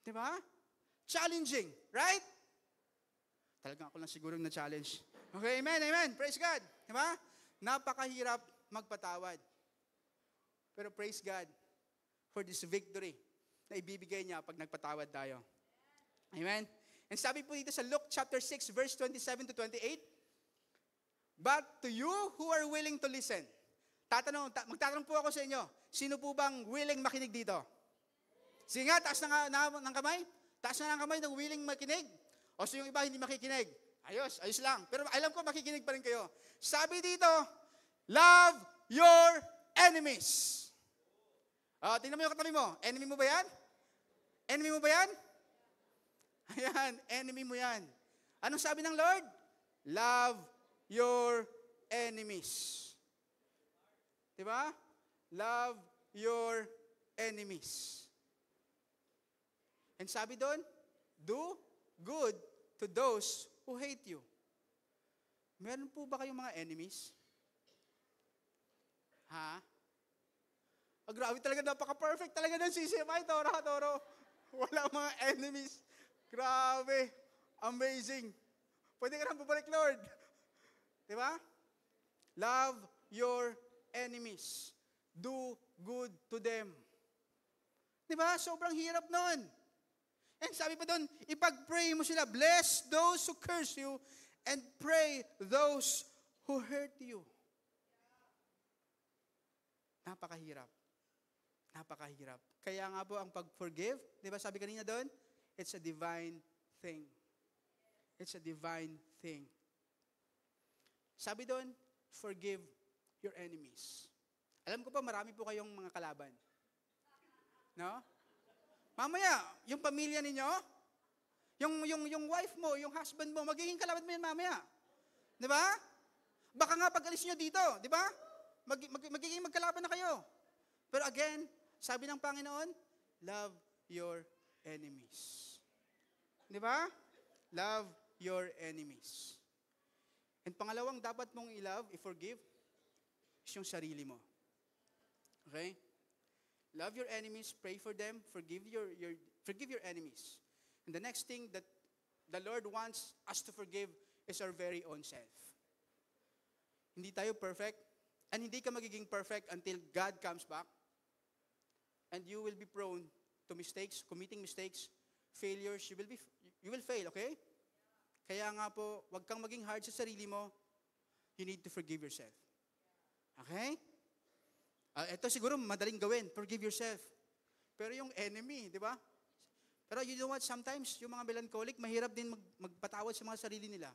Diba? Challenging, right? Talagang ako lang siguro na-challenge. Okay, amen, amen. Praise God. Diba? Napakahirap magpatawad. Pero praise God for this victory na ibibigay niya pag nagpatawad tayo. Amen? And sabi po dito sa Luke chapter 6, verse 27 to 28, but to you who are willing to listen. Magtatanong po ako sa inyo, sino po bang willing makinig dito? Sige nga, taas ng kamay. Taas na ng kamay ng willing makinig. O so yung iba hindi makikinig. Ayos lang. Pero alam ko makikinig pa rin kayo. Sabi dito, love your enemies. Tingnan mo yung katabi mo. Enemy mo ba yan? Enemy mo ba yan? Ayan, enemy mo yan. Anong sabi ng Lord? Love your enemies. Diba? Love your enemies. And sabi doon, do good to those who hate you. Meron po ba kayong mga enemies? Ha? Grabe talaga, napaka-perfect talaga ng CCMI, Toro. Wala mga enemies. Grabe. Amazing. Pwede ka nang babalik, Lord. Diba? Love your enemies. Do good to them. Diba? Sobrang hirap nun. And sabi pa doon, ipag-pray mo sila, bless those who curse you and pray those who hurt you. Napakahirap. Napakahirap. Kaya nga po ang pag-forgive, di ba sabi kanina doon, it's a divine thing. It's a divine thing. Sabi doon, forgive your enemies. Alam ko pa, marami po kayong mga kalaban. No? Mamaya, yung pamilya ninyo, yung wife mo, yung husband mo, magiging kalaban mo yan mamaya. Di ba? Baka nga pag-alis nyo dito, di ba? Magiging magkalaban na kayo. Pero again, sabi ng Panginoon, love your enemies. Di ba? Love your enemies. And pangalawang dapat mong i-love, i-forgive, is yung sarili mo. Okay? Love your enemies, pray for them, forgive your enemies. And the next thing that the Lord wants us to forgive is our very own self. Hindi tayo perfect, and hindi ka magiging perfect until God comes back. And you will be prone to mistakes, committing mistakes, failures. You will fail, okay? Kaya nga po, wag kang maging hard sa sarili mo. You need to forgive yourself. Okay? Ito siguro madaling gawin, forgive yourself. Pero yung enemy, di ba? Pero you know what, sometimes yung mga melancholic, mahirap din magpatawad sa mga sarili nila.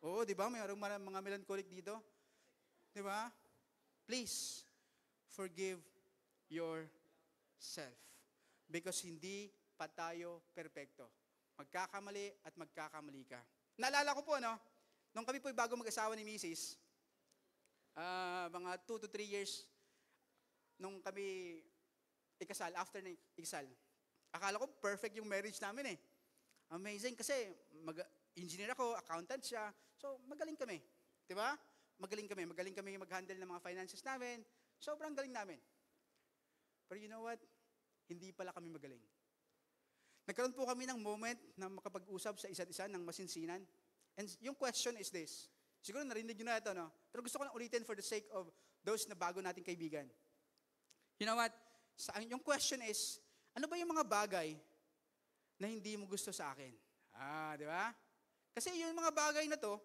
Oo, di ba? Mayroong mga melancholic dito. Di ba? Please, forgive yourself. Because hindi pa tayo perpekto. Magkakamali at magkakamali ka. Naalala ko po, no? Nung kami po bago mag-asawa ni Mrs., mga 2 to 3 years nung kami ikasal, after na ikasal, akala ko perfect yung marriage namin eh. Amazing kasi engineer ako, accountant siya, so magaling kami. Diba? Magaling kami mag-handle ng mga finances namin, sobrang galing namin. Pero you know what? Hindi pala kami magaling. Nagkaroon po kami ng moment na makapag-usap sa isa't isa ng masinsinan. And yung question is this, siguro narinig nyo na ito, no? Pero gusto ko lang ulitin for the sake of those na bago nating kaibigan. You know what? Yung question is, ano ba yung mga bagay na hindi mo gusto sa akin? Di ba? Kasi yung mga bagay na to,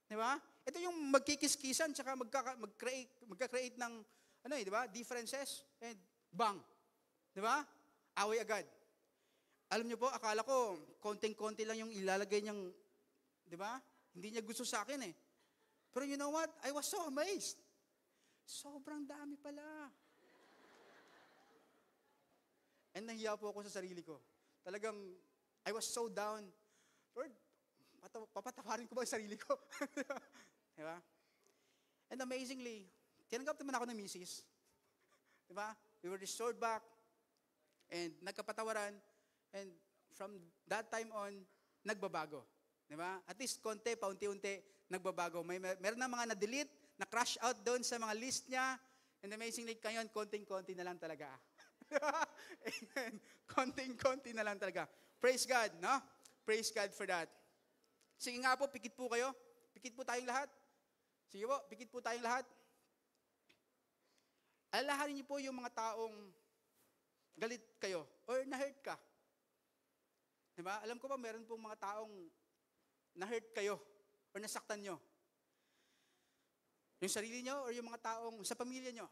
di ba? Ito yung magkikiskisan, tsaka magka-create ng, di ba? Differences, and bang. Di ba? Away agad. Alam niyo po, akala ko, konting-konti lang yung ilalagay niyang Di ba? Hindi niya gusto sa akin eh. Pero you know what? I was so amazed. Sobrang dami pala. And nahiya po ako sa sarili ko. Talagang, I was so down. Lord, papatawarin ko ba yung sarili ko? Diba? And amazingly, tinanggap naman ako ng misis. Diba? We were restored back. And nagkapatawaran. And from that time on, nagbabago. Diba? At least konti, paunti-unti, nagbabago. Meron na mga na-delete, na-crash out doon sa mga list niya. And amazingly, ngayon, konting-konti na lang talaga. Amen. Konting-konti na lang talaga. Praise God, no? Praise God for that. Sige nga po, pikit po kayo. Pikit po tayong lahat. Sige po, pikit po tayong lahat. Alalahanin niyo po yung mga taong galit kayo or na-hurt ka. Diba? Alam ko ba, meron pong mga taong na-hurt kayo or nasaktan nyo. Yung sarili nyo or yung mga taong sa pamilya nyo.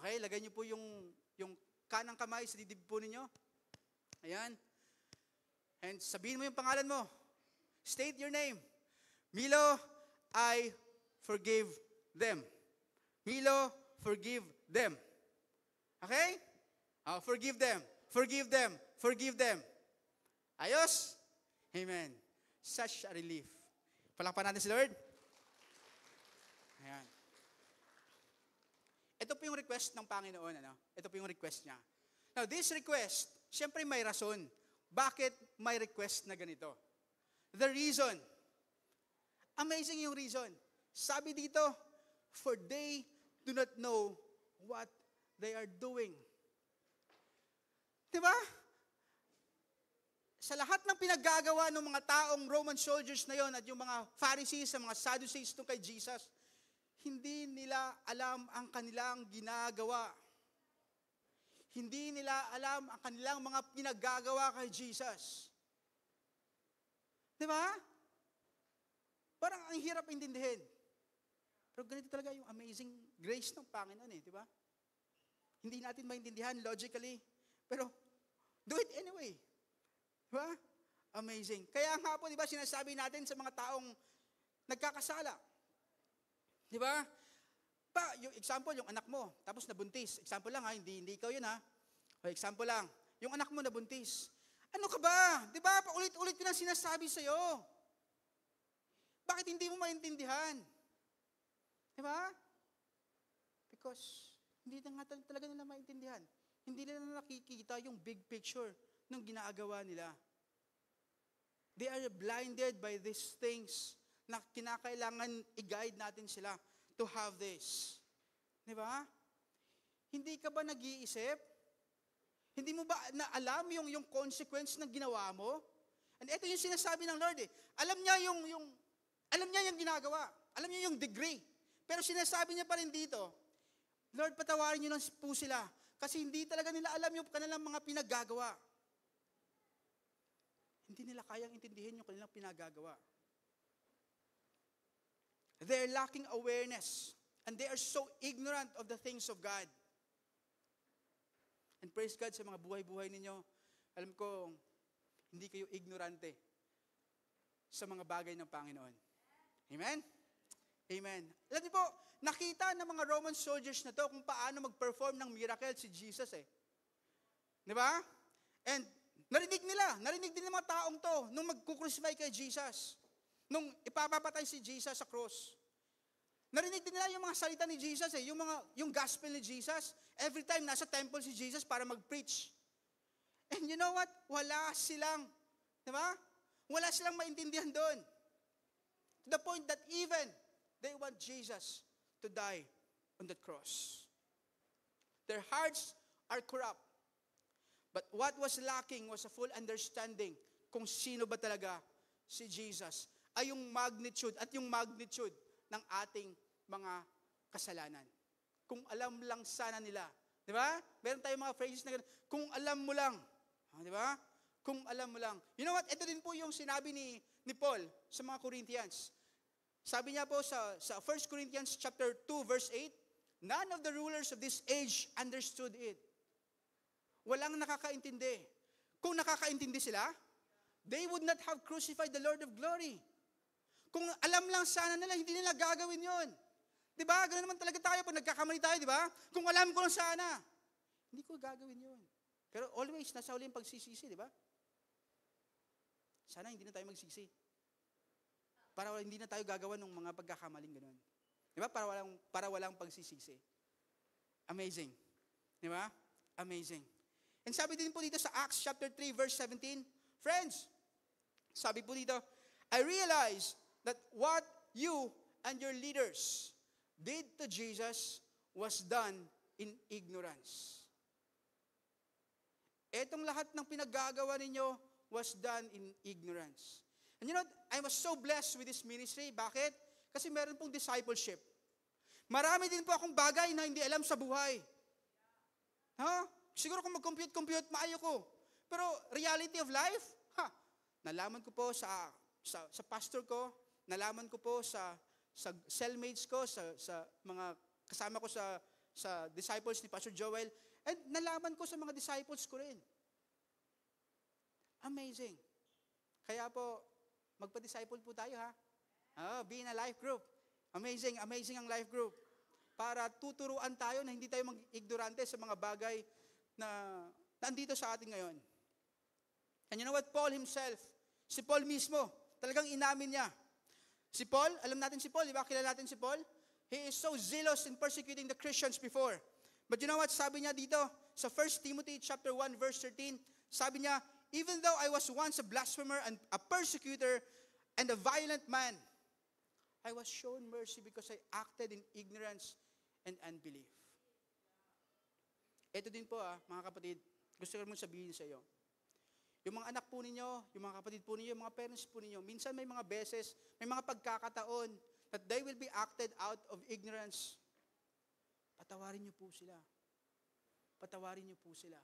Okay, lagay nyo po yung kanang kamay sa dibdib po ninyo. Ayan. And sabihin mo yung pangalan mo. State your name. Milo, I forgive them. Milo, forgive them. Okay? Forgive them. Forgive them. Forgive them. Ayos? Amen. Such a relief. Palakpan natin si Lord. Ayan. Ito po yung request ng Panginoon. Ano? Ito po yung request niya. Now, this request, siyempre may rason. Bakit may request na ganito? The reason. Amazing yung reason. Sabi dito, for they do not know what they are doing. Diba? Sa lahat ng pinaggagawa ng mga taong Roman soldiers na yon at yung mga Pharisees, mga Sadducees tungkol kay Jesus, hindi nila alam ang kanilang ginagawa. Hindi nila alam ang kanilang mga pinaggagawa kay Jesus. Di ba? Parang ang hirap intindihin. Pero ganito talaga yung amazing grace ng Panginoon eh, di ba? Hindi natin maintindihan logically, pero do it anyway. Di ba? Amazing. Kaya nga po, di ba, sinasabi natin sa mga taong nagkakasala. Di ba? Yung example, yung anak mo, tapos nabuntis. Example lang ha, hindi ikaw yun ha. O example lang, yung anak mo nabuntis. Ano ka ba? Di ba? Paulit-ulit ko na sinasabi sa'yo. Bakit hindi mo maintindihan? Di ba? Because hindi na nga talaga nila maintindihan. Hindi nila nakikita yung big picture ng ginagawa nila. They are blinded by these things na kinakailangan i-guide natin sila to have this. Di ba? Hindi ka ba nag-iisip? Hindi mo ba naalam yung consequence ng ginawa mo? And ito yung sinasabi ng Lord eh. Alam niya yung ginagawa. Alam niya yung degree. Pero sinasabi niya pa rin dito, Lord, patawarin niyo lang po sila. Kasi hindi talaga nila alam yung kanilang mga pinaggagawa. Hindi nila kayang intindihin yung kanilang pinagagawa. They're lacking awareness. And they are so ignorant of the things of God. And praise God sa mga buhay-buhay ninyo. Alam ko, hindi kayo ignorante sa mga bagay ng Panginoon. Amen? Amen. Alam niyo po, nakita ng mga Roman soldiers na to kung paano mag-perform ng miracle si Jesus eh. Di ba? And narinig din ng mga taong to nung mag-crucify kay Jesus. Nung ipapapatay si Jesus sa cross. Narinig din nila yung mga salita ni Jesus eh, yung gospel ni Jesus. Every time nasa temple si Jesus para mag-preach. And you know what? Wala silang, di ba? Wala silang maintindihan doon. To the point that even they want Jesus to die on the cross. Their hearts are corrupt. But what was lacking was a full understanding kung sino ba talaga si Jesus. Ay yung magnitude ng ating mga kasalanan. Kung alam lang sana nila. Di ba? Meron tayong mga phrases na gano'n. Kung alam mo lang. Di ba? Kung alam mo lang. You know what? Ito din po yung sinabi ni Paul sa mga Corinthians. Sabi niya po sa 1 Corinthians chapter 2 verse 8, none of the rulers of this age understood it. Walang nakakaintindi. Kung nakakaintindi sila, they would not have crucified the Lord of glory. Kung alam lang sana nila, hindi nila gagawin yun. Di ba? Ganun naman talaga tayo pag nagkakamali tayo, di ba? Kung alam ko lang sana, hindi ko gagawin yun. Pero always, nasa huli yung pagsisisi, di ba? Sana hindi na tayo magsisi. Para hindi na tayo gagawa ng mga pagkakamaling ganun. Di ba? Para walang pagsisisi. Amazing. Di ba? Amazing. And sabi din po dito sa Acts chapter 3 verse 17, friends, sabi po dito, I realize that what you and your leaders did to Jesus was done in ignorance. Etong lahat ng pinaggagawa ninyo was done in ignorance. And you know, I was so blessed with this ministry. Bakit? Kasi meron pong discipleship. Marami din po akong bagay na hindi alam sa buhay. Siguro kung mag-compute, maayo ko. Pero reality of life, nalaman ko po sa pastor ko, nalaman ko po sa cellmates ko, sa mga kasama ko sa disciples ni Pastor Joel, and nalaman ko sa mga disciples ko rin. Amazing. Kaya po, magpa-disciple po tayo be in a life group. Amazing ang life group. Para tuturuan tayo na hindi tayo mag-ignorante sa mga bagay na nandito sa atin ngayon. And you know what? Paul himself, si Paul mismo, talagang inamin niya. Si Paul, alam natin si Paul, di ba? Kilala natin si Paul? He is so zealous in persecuting the Christians before. But you know what? Sabi niya dito, sa 1 Timothy chapter 1 verse 13, sabi niya, even though I was once a blasphemer and a persecutor and a violent man, I was shown mercy because I acted in ignorance and unbelief. Ito din po mga kapatid, gusto ko mong sabihin sa iyo. Yung mga anak po ninyo, yung mga kapatid po ninyo, yung mga parents po ninyo, minsan may mga beses, may mga pagkakataon that they will be acted out of ignorance. Patawarin niyo po sila. Patawarin niyo po sila.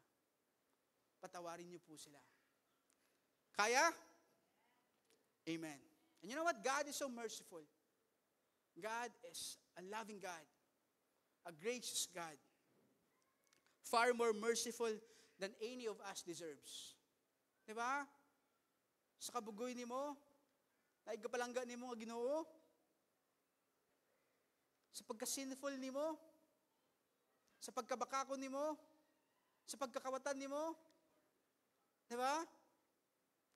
Patawarin niyo po sila. Kaya? Amen. And you know what? God is so merciful. God is a loving God. A gracious God. Far more merciful than any of us deserves. Diba? Sa kabugoy ni mo, naigapalangga ni mo nga Ginoo, sa pagka-sinful ni mo, sa pagkabakakon ni mo, sa pagkakawatan ni mo, diba?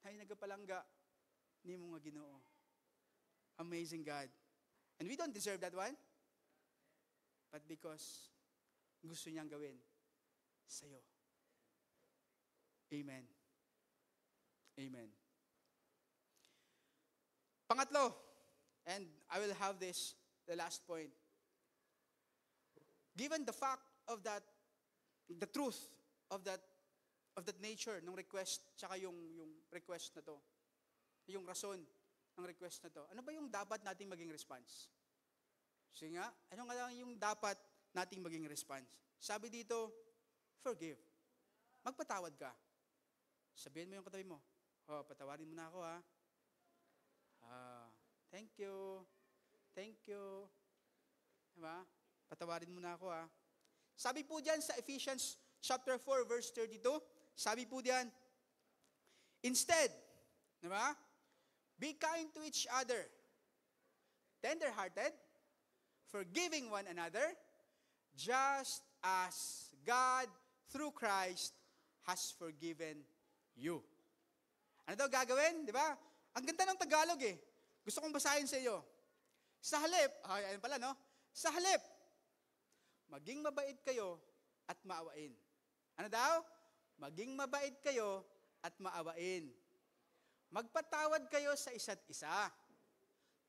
Ay nagapalangga ni mo nga Ginoo. Amazing God. And we don't deserve that one, but because gusto niyang gawin sa'yo. Amen. Amen. Pangatlo, and I will have this, the last point. Given the fact of that, the truth of that nature ng request, tsaka yung request na to, yung rason ng request na to, ano ba yung dapat nating maging response? Sige nga, ano nga lang yung dapat nating maging response? Sabi dito, forgive. Magpatawad ka. Sabihin mo yung katabi mo, patawarin mo na ako thank you. Thank you. Diba? Patawarin mo na ako Sabi po diyan sa Ephesians chapter 4 verse 32, sabi po diyan, instead, diba? Be kind to each other, tender-hearted, forgiving one another, just as God through Christ has forgiven you. Ano daw gagawin? Di ba? Ang ganda ng Tagalog Gusto kong basahin sa iyo. Sa halip, ayun pala no? Sa halip, maging mabait kayo at maawain. Ano daw? Maging mabait kayo at maawain. Magpatawad kayo sa isa't isa.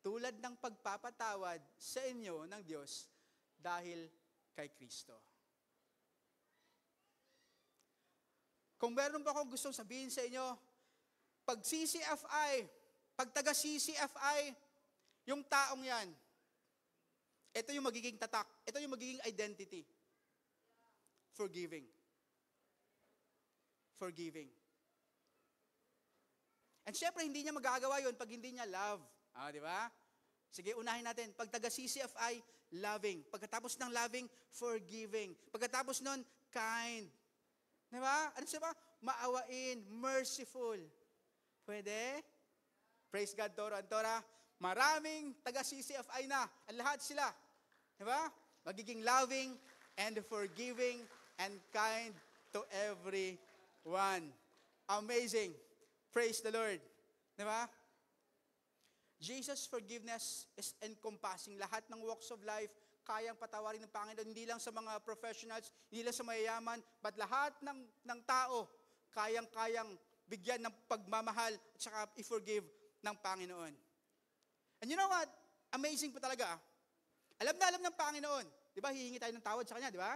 Tulad ng pagpapatawad sa inyo ng Diyos dahil kay Kristo. Kung meron pa akong gustong sabihin sa inyo, pag CCFI, pag taga-CCFI, yung taong yan, ito yung magiging tatak, ito yung magiging identity. Forgiving. Forgiving. And syempre, hindi niya magagawa yun pag hindi niya love. Di ba? Sige, unahin natin. Pag taga-CCFI, loving. Pagkatapos ng loving, forgiving. Pagkatapos nun, kind. Di ba? Ano siya ba? Maawain, merciful. Pwede? Praise God, Toro. Antora, Maraming taga-CCFI na. Ang lahat sila. Di ba? Magiging loving and forgiving and kind to everyone. Amazing. Praise the Lord. Di ba? Jesus' forgiveness is encompassing lahat ng walks of life, kayang patawarin ng Panginoon, hindi lang sa mga professionals, hindi lang sa mayayaman, but lahat ng tao, kayang-kayang bigyan ng pagmamahal at saka i-forgive ng Panginoon. And you know what? Amazing po talaga. Alam na alam ng Panginoon. Di ba? Hihingi tayo ng tawad sa Kanya, di ba?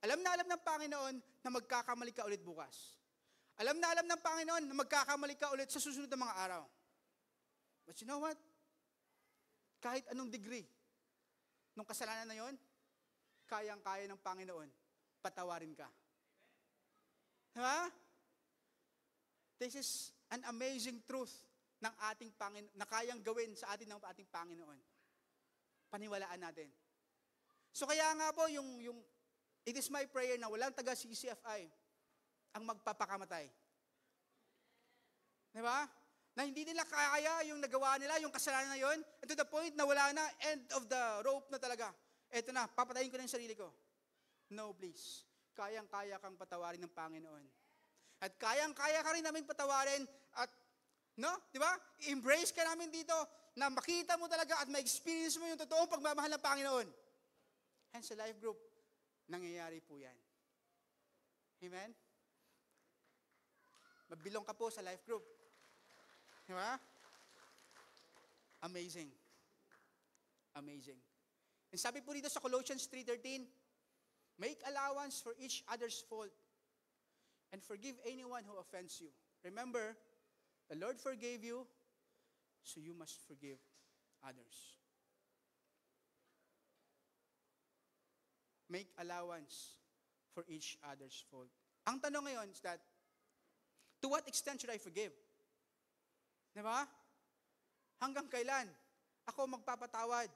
Alam na alam ng Panginoon na magkakamali ka ulit bukas. Alam na alam ng Panginoon na magkakamali ka ulit sa susunod na mga araw. But you know what? Kahit anong degree nung kasalanan na yon, kayang-kaya ng Panginoon, patawarin ka. Ha? This is an amazing truth ng ating Panginoon, na kayang gawin sa atin ng ating Panginoon. Paniwalaan natin. So kaya nga po, it is my prayer na walang taga-CCFI ang magpapakamatay. Di ba? Na hindi nila kaya yung nagawa nila, yung kasalanan na yun, and to the point na wala na, end of the rope na talaga. Eto na, papatayin ko na yung sarili ko. No, please. Kayang-kaya kang patawarin ng Panginoon. At kayang-kaya ka rin namin patawarin at, no, di ba? Embrace ka namin dito na makita mo talaga at ma-experience mo yung totoong pagmamahal ng Panginoon. Hence, sa life group, nangyayari po yan. Amen? Mabilong ka po sa life group. Di ba? Amazing. Amazing. And sabi po dito sa Colossians 3:13, make allowance for each other's fault and forgive anyone who offends you. Remember, the Lord forgave you, so you must forgive others. Make allowance for each other's fault. Ang tanong ngayon is that, to what extent should I forgive? Di ba? Hanggang kailan? Ako magpapatawad.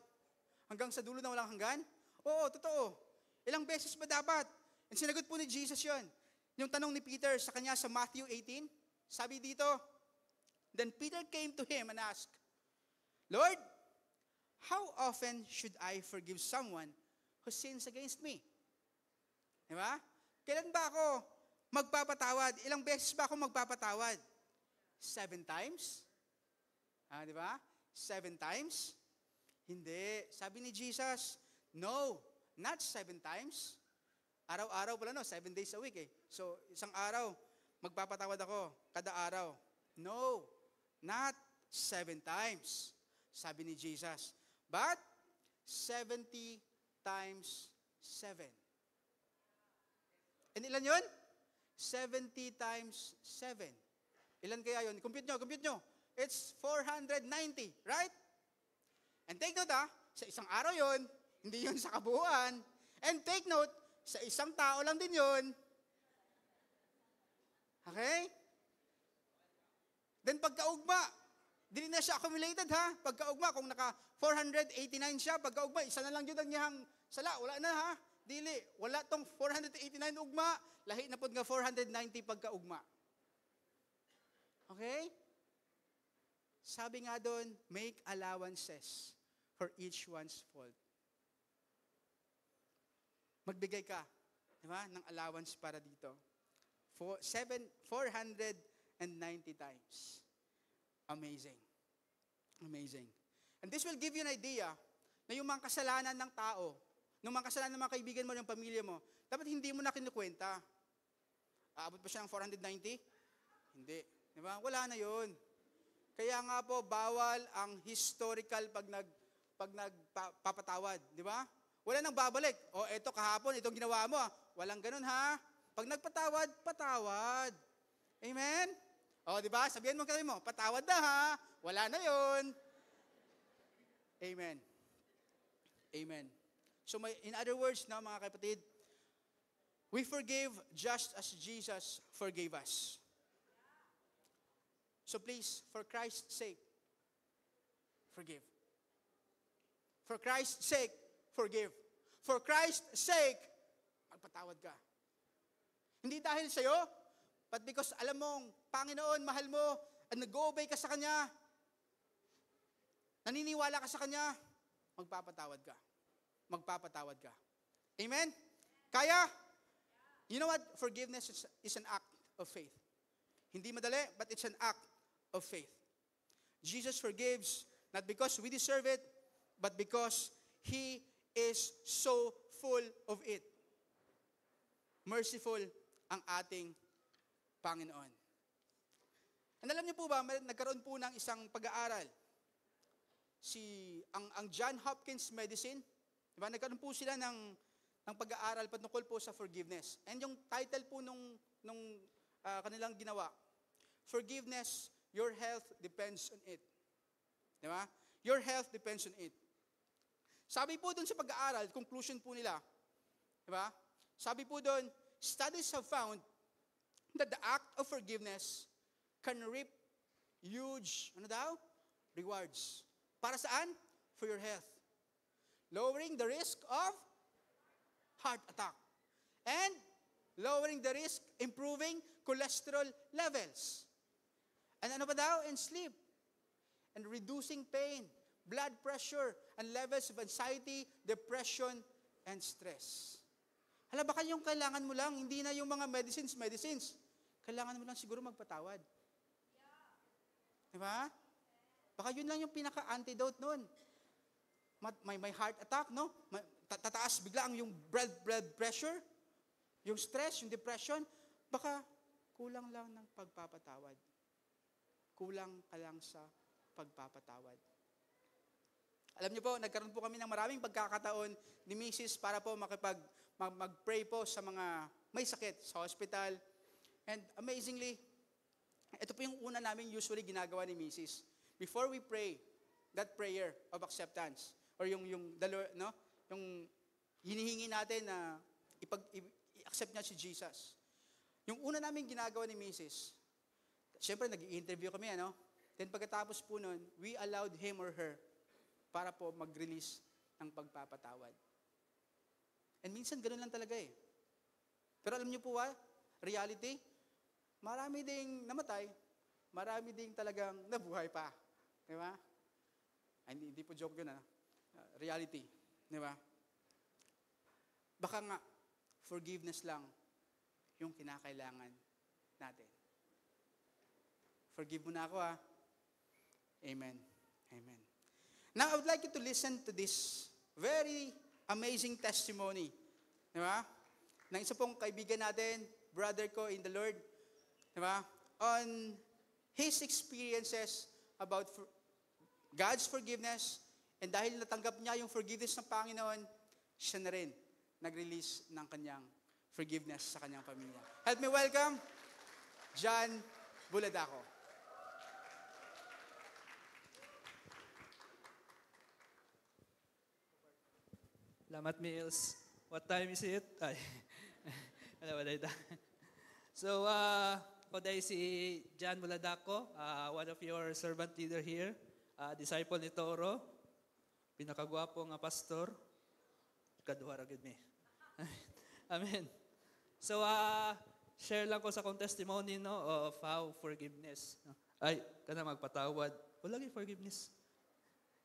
Hanggang sa dulo na walang hanggan? Oo, totoo. Ilang beses ba dapat? And sinagot po ni Jesus yon. Yung tanong ni Peter sa kanya sa Matthew 18, sabi dito, then Peter came to him and asked, Lord, how often should I forgive someone who sins against me? Di ba? Kailan ba ako magpapatawad? Ilang beses ba ako magpapatawad? 7 times? Di ba? 7 times? Hindi. Sabi ni Jesus, no, not 7 times. Araw-araw pala, no? 7 days a week eh. So, isang araw, magpapatawad ako kada araw. No, not 7 times. Sabi ni Jesus. But, 70 times 7. And ilan yun? 70 times 7. Ilan kaya yun? Compute nyo. It's 490, right? And take note sa isang araw yun, hindi yun sa kabuuan. And take note, sa isang tao lang din yun. Okay? Then pagkaugma, di na siya accumulated ha? Pagkaugma, kung naka 489 siya, pagkaugma, isa na lang yun ang niyang sala. Wala na ha? Dili. Wala tong 489 ugma, lahi na po nga 490 pagkaugma. Okay? Sabi nga doon, make allowances for each one's fault. Magbigay ka, di ba, ng allowance para dito. 490 times. Amazing. Amazing. And this will give you an idea na yung mga kasalanan ng tao, ng mga kasalanan ng mga kaibigan mo, ng pamilya mo, dapat hindi mo na kinukwenta. Aabot pa siya ng 490? Hindi. Di ba? Wala na yun. Kaya nga po, bawal ang historical pag nagpapatawad. Di ba? Wala nang babalik. O, eto kahapon, itong ginawa mo. Walang ganun ha. Pag nagpatawad, patawad. Amen? O, di ba? Sabihan mo kayo mo, patawad na ha. Wala na yun. Amen. Amen. So, in other words, na mga kapatid, we forgive just as Jesus forgave us. So please, for Christ's sake, forgive. For Christ's sake, forgive. For Christ's sake, magpatawad ka. Hindi dahil sa'yo, but because alam mong, Panginoon, mahal mo, at nag-obey ka sa Kanya. naniniwala ka sa Kanya, magpapatawad ka. Magpapatawad ka. Amen? Kaya? You know what? Forgiveness is an act of faith. Hindi madali, but it's an act of faith. Jesus forgives not because we deserve it, but because He is so full of it. Merciful ang ating Panginoon. And alam niyo po ba, nagkaroon po ng isang pag-aaral. Ang John Hopkins Medicine, diba? Nagkaroon po sila ng pag-aaral patungkol po sa forgiveness. And yung title po nung kanilang ginawa, Forgiveness, Your Health Depends on It. Diba? Your health depends on it. Sabi po dun sa pag-aaral, conclusion po nila, diba? Sabi po dun, studies have found that the act of forgiveness can reap huge, rewards. Para saan? For your health. Lowering the risk of heart attack. And lowering the risk, improving cholesterol levels. And ano pa daw? And sleep. And reducing pain, blood pressure, and levels of anxiety, depression, and stress. Hala, baka yung kailangan mo lang, hindi na yung mga medicines. Kailangan mo lang siguro magpatawad. Diba? Baka yun lang yung pinaka-antidote nun. May heart attack, no? Tataas bigla ang yung blood pressure, yung stress, yung depression. Baka kulang lang ng pagpapatawad. Kulang ka lang sa pagpapatawad. Alam niyo po, nagkaroon po kami ng maraming pagkakataon ni Mrs. para po mag-pray po sa mga may sakit sa hospital. And amazingly, ito po yung una namin usually ginagawa ni Mrs. Before we pray that prayer of acceptance, or yung hinihingi natin na i-accept niya si Jesus. Yung una namin ginagawa ni Mrs., siyempre nag-i-interview kami, Then pagkatapos po nun, we allowed him or her para po mag-release ng pagpapatawad. And minsan ganun lang talaga eh. Pero alam niyo po reality, marami ding namatay, marami ding talagang nabuhay pa. Di ba? Ay, hindi po joke yun, reality. Di ba? Baka nga, forgiveness lang yung kinakailangan natin. Forgive mo na ako, Amen. Amen. Now, I would like you to listen to this very amazing testimony. Di ba? Ng isa pong kaibigan natin, brother ko in the Lord. Di ba? On his experiences about God's forgiveness, and dahil natanggap niya yung forgiveness ng Panginoon, siya na rin nag-release ng kanyang forgiveness sa kanyang pamilya. Help me welcome, John Buladaco. Salamat, Mills. What time is it? Ay, wala ito. So, ako dahil si John Buladaco, one of your servant leader here, disciple ni Toro, pinakagwapo nga pastor, kaduhara gid mi. Amen. So, share lang ko sa kong testimony of how forgiveness. Kana magpatawad. Wala gyud forgiveness.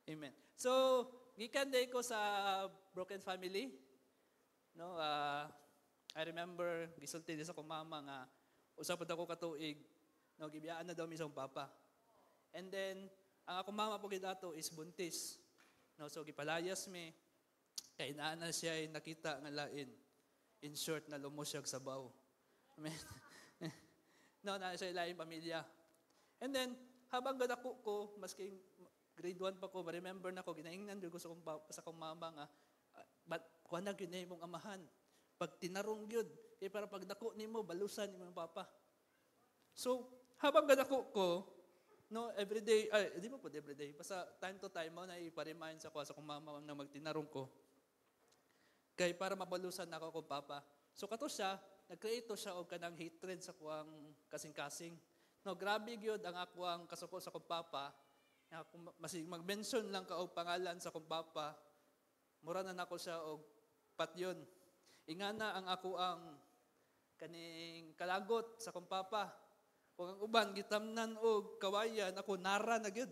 Amen. So, gikan day ko sa broken family. I remember gisulti sa akong mama nga usapod ako katuig, gibiyaan na daw mi sa akong papa. And then ang akong mama po gidato is buntis. So gipalayas mi kay naa na siya ay nakita nga lain. In short, na lumusyag sa baw. Amen. Na siya lain pamilya. And then habang gadako ko, maski grade 1 pa ko, remember na ko, ginaingnan ko sa akong mama nga, but kuha na yun na mong amahan. Pag tinarong yun, para pag dako ni mo, balusan ni mong papa. So, habang gadako ko, everyday, di mo po everyday, basta time to time mo na iparemind sa akong mama na magtinarong ko. Kaya para mabalusan na ako akong papa. So, kato siya, nag-create siya og kanang hatred sa kuwang kasing-kasing. Grabe yun ang akuang kasuko sa akong papa. Masig mag-mention lang ka og pangalan sa akong papa, mura na nako siya og patyon. Ingana ang ako ang kaning kalagot sa akong papa. Kung ang uban gitamnan og kawayan, ako nara na gyud.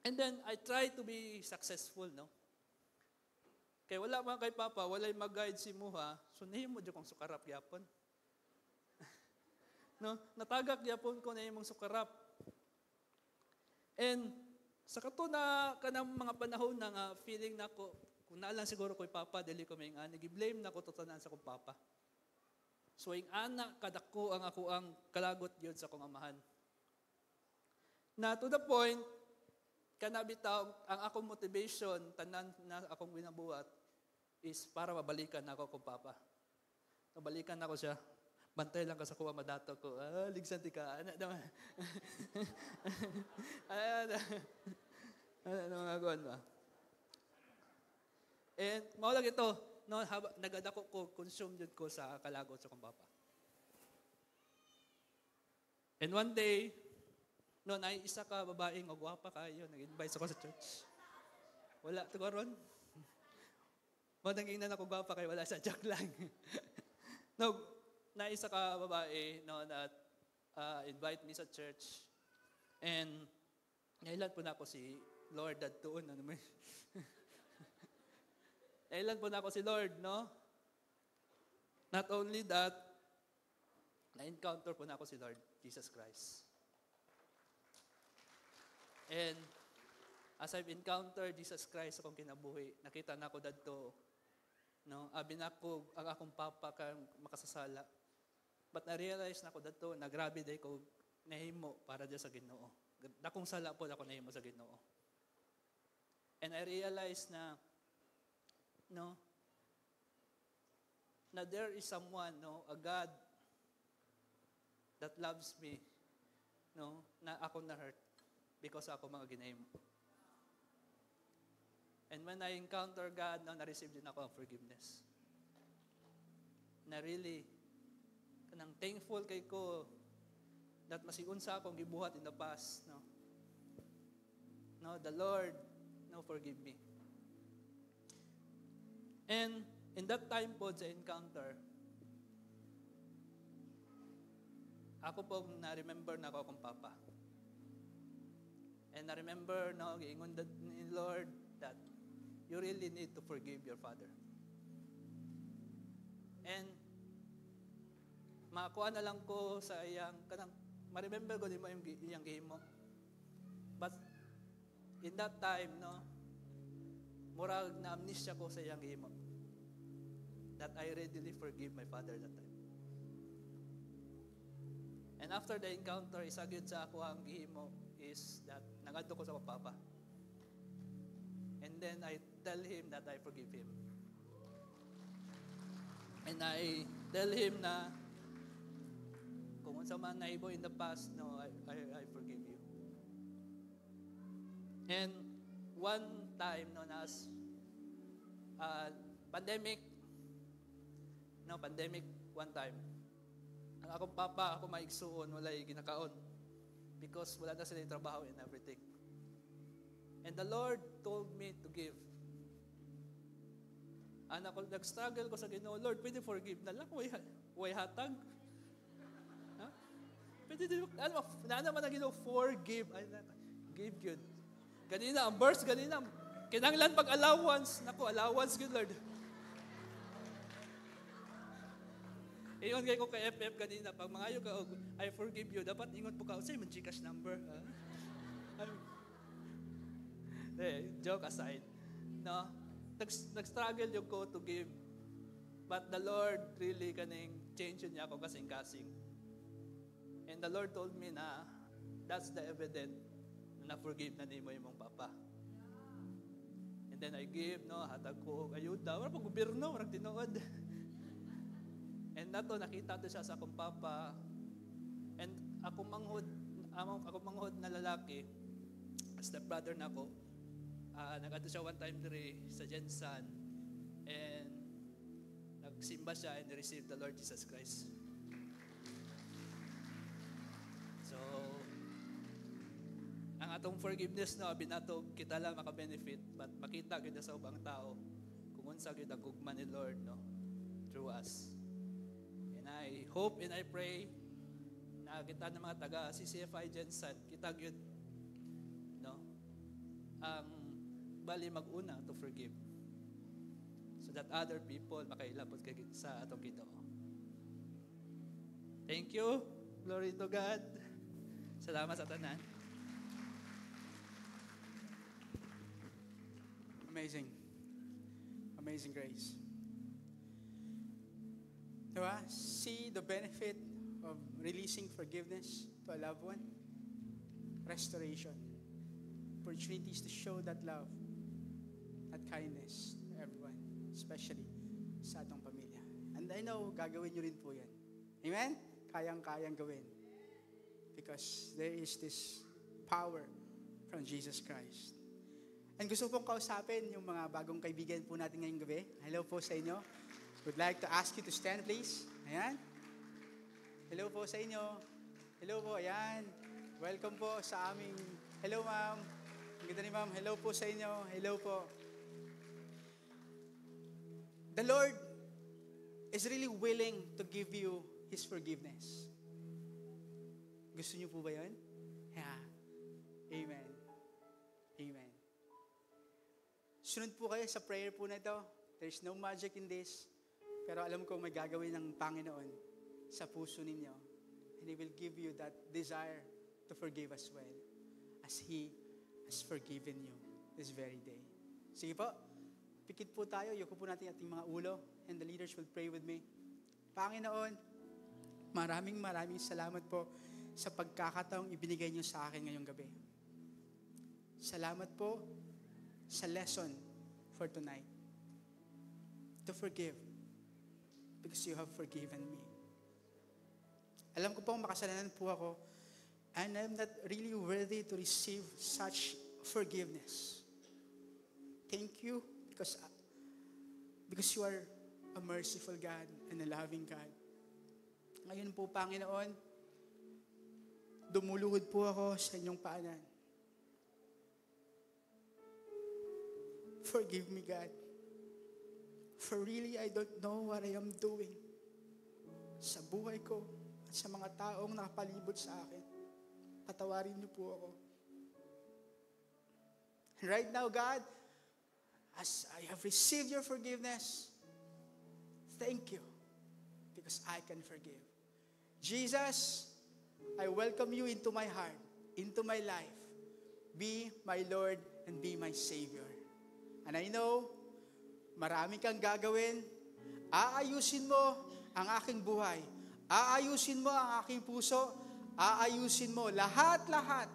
And then, I try to be successful, no? Kaya wala man kay Papa, walay mag-guide si Muha, so nahimo dyan kong sukarap yapon. No? Natagak yapon ko na imong sukarap. And sa kato na kanang mga panahon na nga feeling na ko, kung naalang siguro ko'y Papa, dili ko may nga, nag-blame na ko tutanan sa kong Papa. So yung anak, kadako ang ako ang kalagot yun sa kong amahan. Na to the point, kanabitaw, ang akong motivation, tanan na akong binabuhat, is para mabalikan ako kong Papa. Mabalikan ako siya. Bantay lang ka sa kuha madato ko. Ligsan ti ka. Ano naman? Ano naman ako ba? And maulag ito, no, nagadako ko, consume yun ko sa kalagot sa kong Papa. And one day, no, isa ka babaeng o gwapa kayo, nag-invite ako sa church. Wala, ito ron. Naging na ako gwapa kayo, wala sa jack lang. No, isa ka babae, no, na invite me sa church. And nailan po na ako si Lord at doon. Ano mo? Nailan po na ako si Lord, no? Not only that, na-encounter po na ako si Lord Jesus Christ. And as I've encountered Jesus Christ akong kinabuhi, nakita na ako dadto, no, abi na ko ang akong Papa kang makasasala. But na-realize na ako dadto, na grabe day ko nahimo para diya sa Ginoo. Dakong sala po ako nahimo sa Ginoo. And I realized na, no, na there is someone, no, a God that loves me, no, na ako na-hurt because ako mga ginahimo. And when I encounter God, now na-receive din ako ang forgiveness. Na really, kanang thankful kay ko that masigun sa akong gibuhat in the past, no? No, the Lord, no, forgive me. And in that time po sa encounter, ako po na-remember na ako akong Papa. And na-remember, no, giingon ni Lord that you really need to forgive your father. And makakuha na lang ko sa iyang, kanang, ma-remember ko din mo yung iyang gihimo. But in that time, no, murag na amnesia ko sa iyang gihimo. That I readily forgive my father that time. And after the encounter, isa gyud sa ako ang gihimo is that nagadto ko sa Papa. And then I tell him that I forgive him. And I tell him na kung unsa man naibo in the past, no, I forgive you. And one time, no, nas pandemic, one time. Ang akong Papa, ako maigsuon, walay ginakaon. Because wala na sila yung trabaho and everything. And the Lord told me to give. Anak ko, nag-struggle ko sa Ginoo, Lord, pwede forgive na lang, way hatag. Ha? Pwede din, ano, naman na Ginoo, forgive. Ay, give yun. Ganina, ang verse, ganina, kinanglan pag-allowance. Naku, allowance yun, Lord. Iyon kayo ko kay FF kanina, pag mangayo ka, I forgive you, dapat ingon po ka, sa'yo, man Gcash number. Joke aside. No? Nag-struggle yung ko to give. But the Lord really kaning change niya ako kasing-kasing. And the Lord told me na that's the evidence na na-forgive na ni mo yung mong Papa. And then I give, no, hatag ko ayuda. Wala pang gobyerno, walang tinuod. And nato, nakita to siya sa akong Papa. And akong manghod na lalaki, step brother na ako, nag-ato siya one time diri sa Jensan. And nagsimba siya and received the Lord Jesus Christ. So, ang atong forgiveness, no, binato kita lang maka-benefit, but makita kita sa ubang tao kung unsa gyud ang gugma ni Lord, no, through us. And I hope and I pray na kita ng mga taga CCFI Jensan, kita gyud, no, ang bali mag-una to forgive. So that other people makailapot kay sa atong Ginoo. Thank you. Glory to God. Salamat sa tanan. Amazing. Amazing grace. Diba? See the benefit of releasing forgiveness to a loved one. Restoration. Opportunities to show that love, that kindness to everyone, especially sa atong pamilya. And I know, gagawin nyo rin po yan. Amen? Kayang-kayang gawin. Because there is this power from Jesus Christ. And gusto pong kausapin yung mga bagong kaibigan po natin ngayong gabi. Hello po sa inyo. Would like to ask you to stand, please. Ayan. Hello po sa inyo. Hello po, ayan. Welcome po sa aming... Hello, ma'am. Ang ganda ni ma'am. Hello po sa inyo. Hello po. The Lord is really willing to give you His forgiveness. Gusto niyo po ba yun? Yeah. Amen. Amen. Sunod po kayo sa prayer po na ito. There's no magic in this. Pero alam ko may gagawin ng Panginoon sa puso ninyo. And He will give you that desire to forgive as well as He has forgiven you this very day. Sige po, pikit po tayo. Yuko po natin ating mga ulo and the leaders will pray with me. Panginoon, maraming salamat po sa pagkakataong ibinigay niyo sa akin ngayong gabi. Salamat po sa lesson for tonight. To forgive because you have forgiven me. Alam ko po makasalanan po ako and I'm not really worthy to receive such forgiveness. Thank you because you are a merciful God and a loving God. Ngayon po, Panginoon, dumuluhod po ako sa inyong paanan. Forgive me, God. For really, I don't know what I am doing sa buhay ko at sa mga taong nakapalibot sa akin. Patawarin niyo po ako. Right now, God, as I have received your forgiveness, thank you because I can forgive. Jesus, I welcome you into my heart, into my life. Be my Lord and be my Savior. And I know, marami kang gagawin. Aayusin mo ang aking buhay. Aayusin mo ang aking puso. Aayusin mo lahat-lahat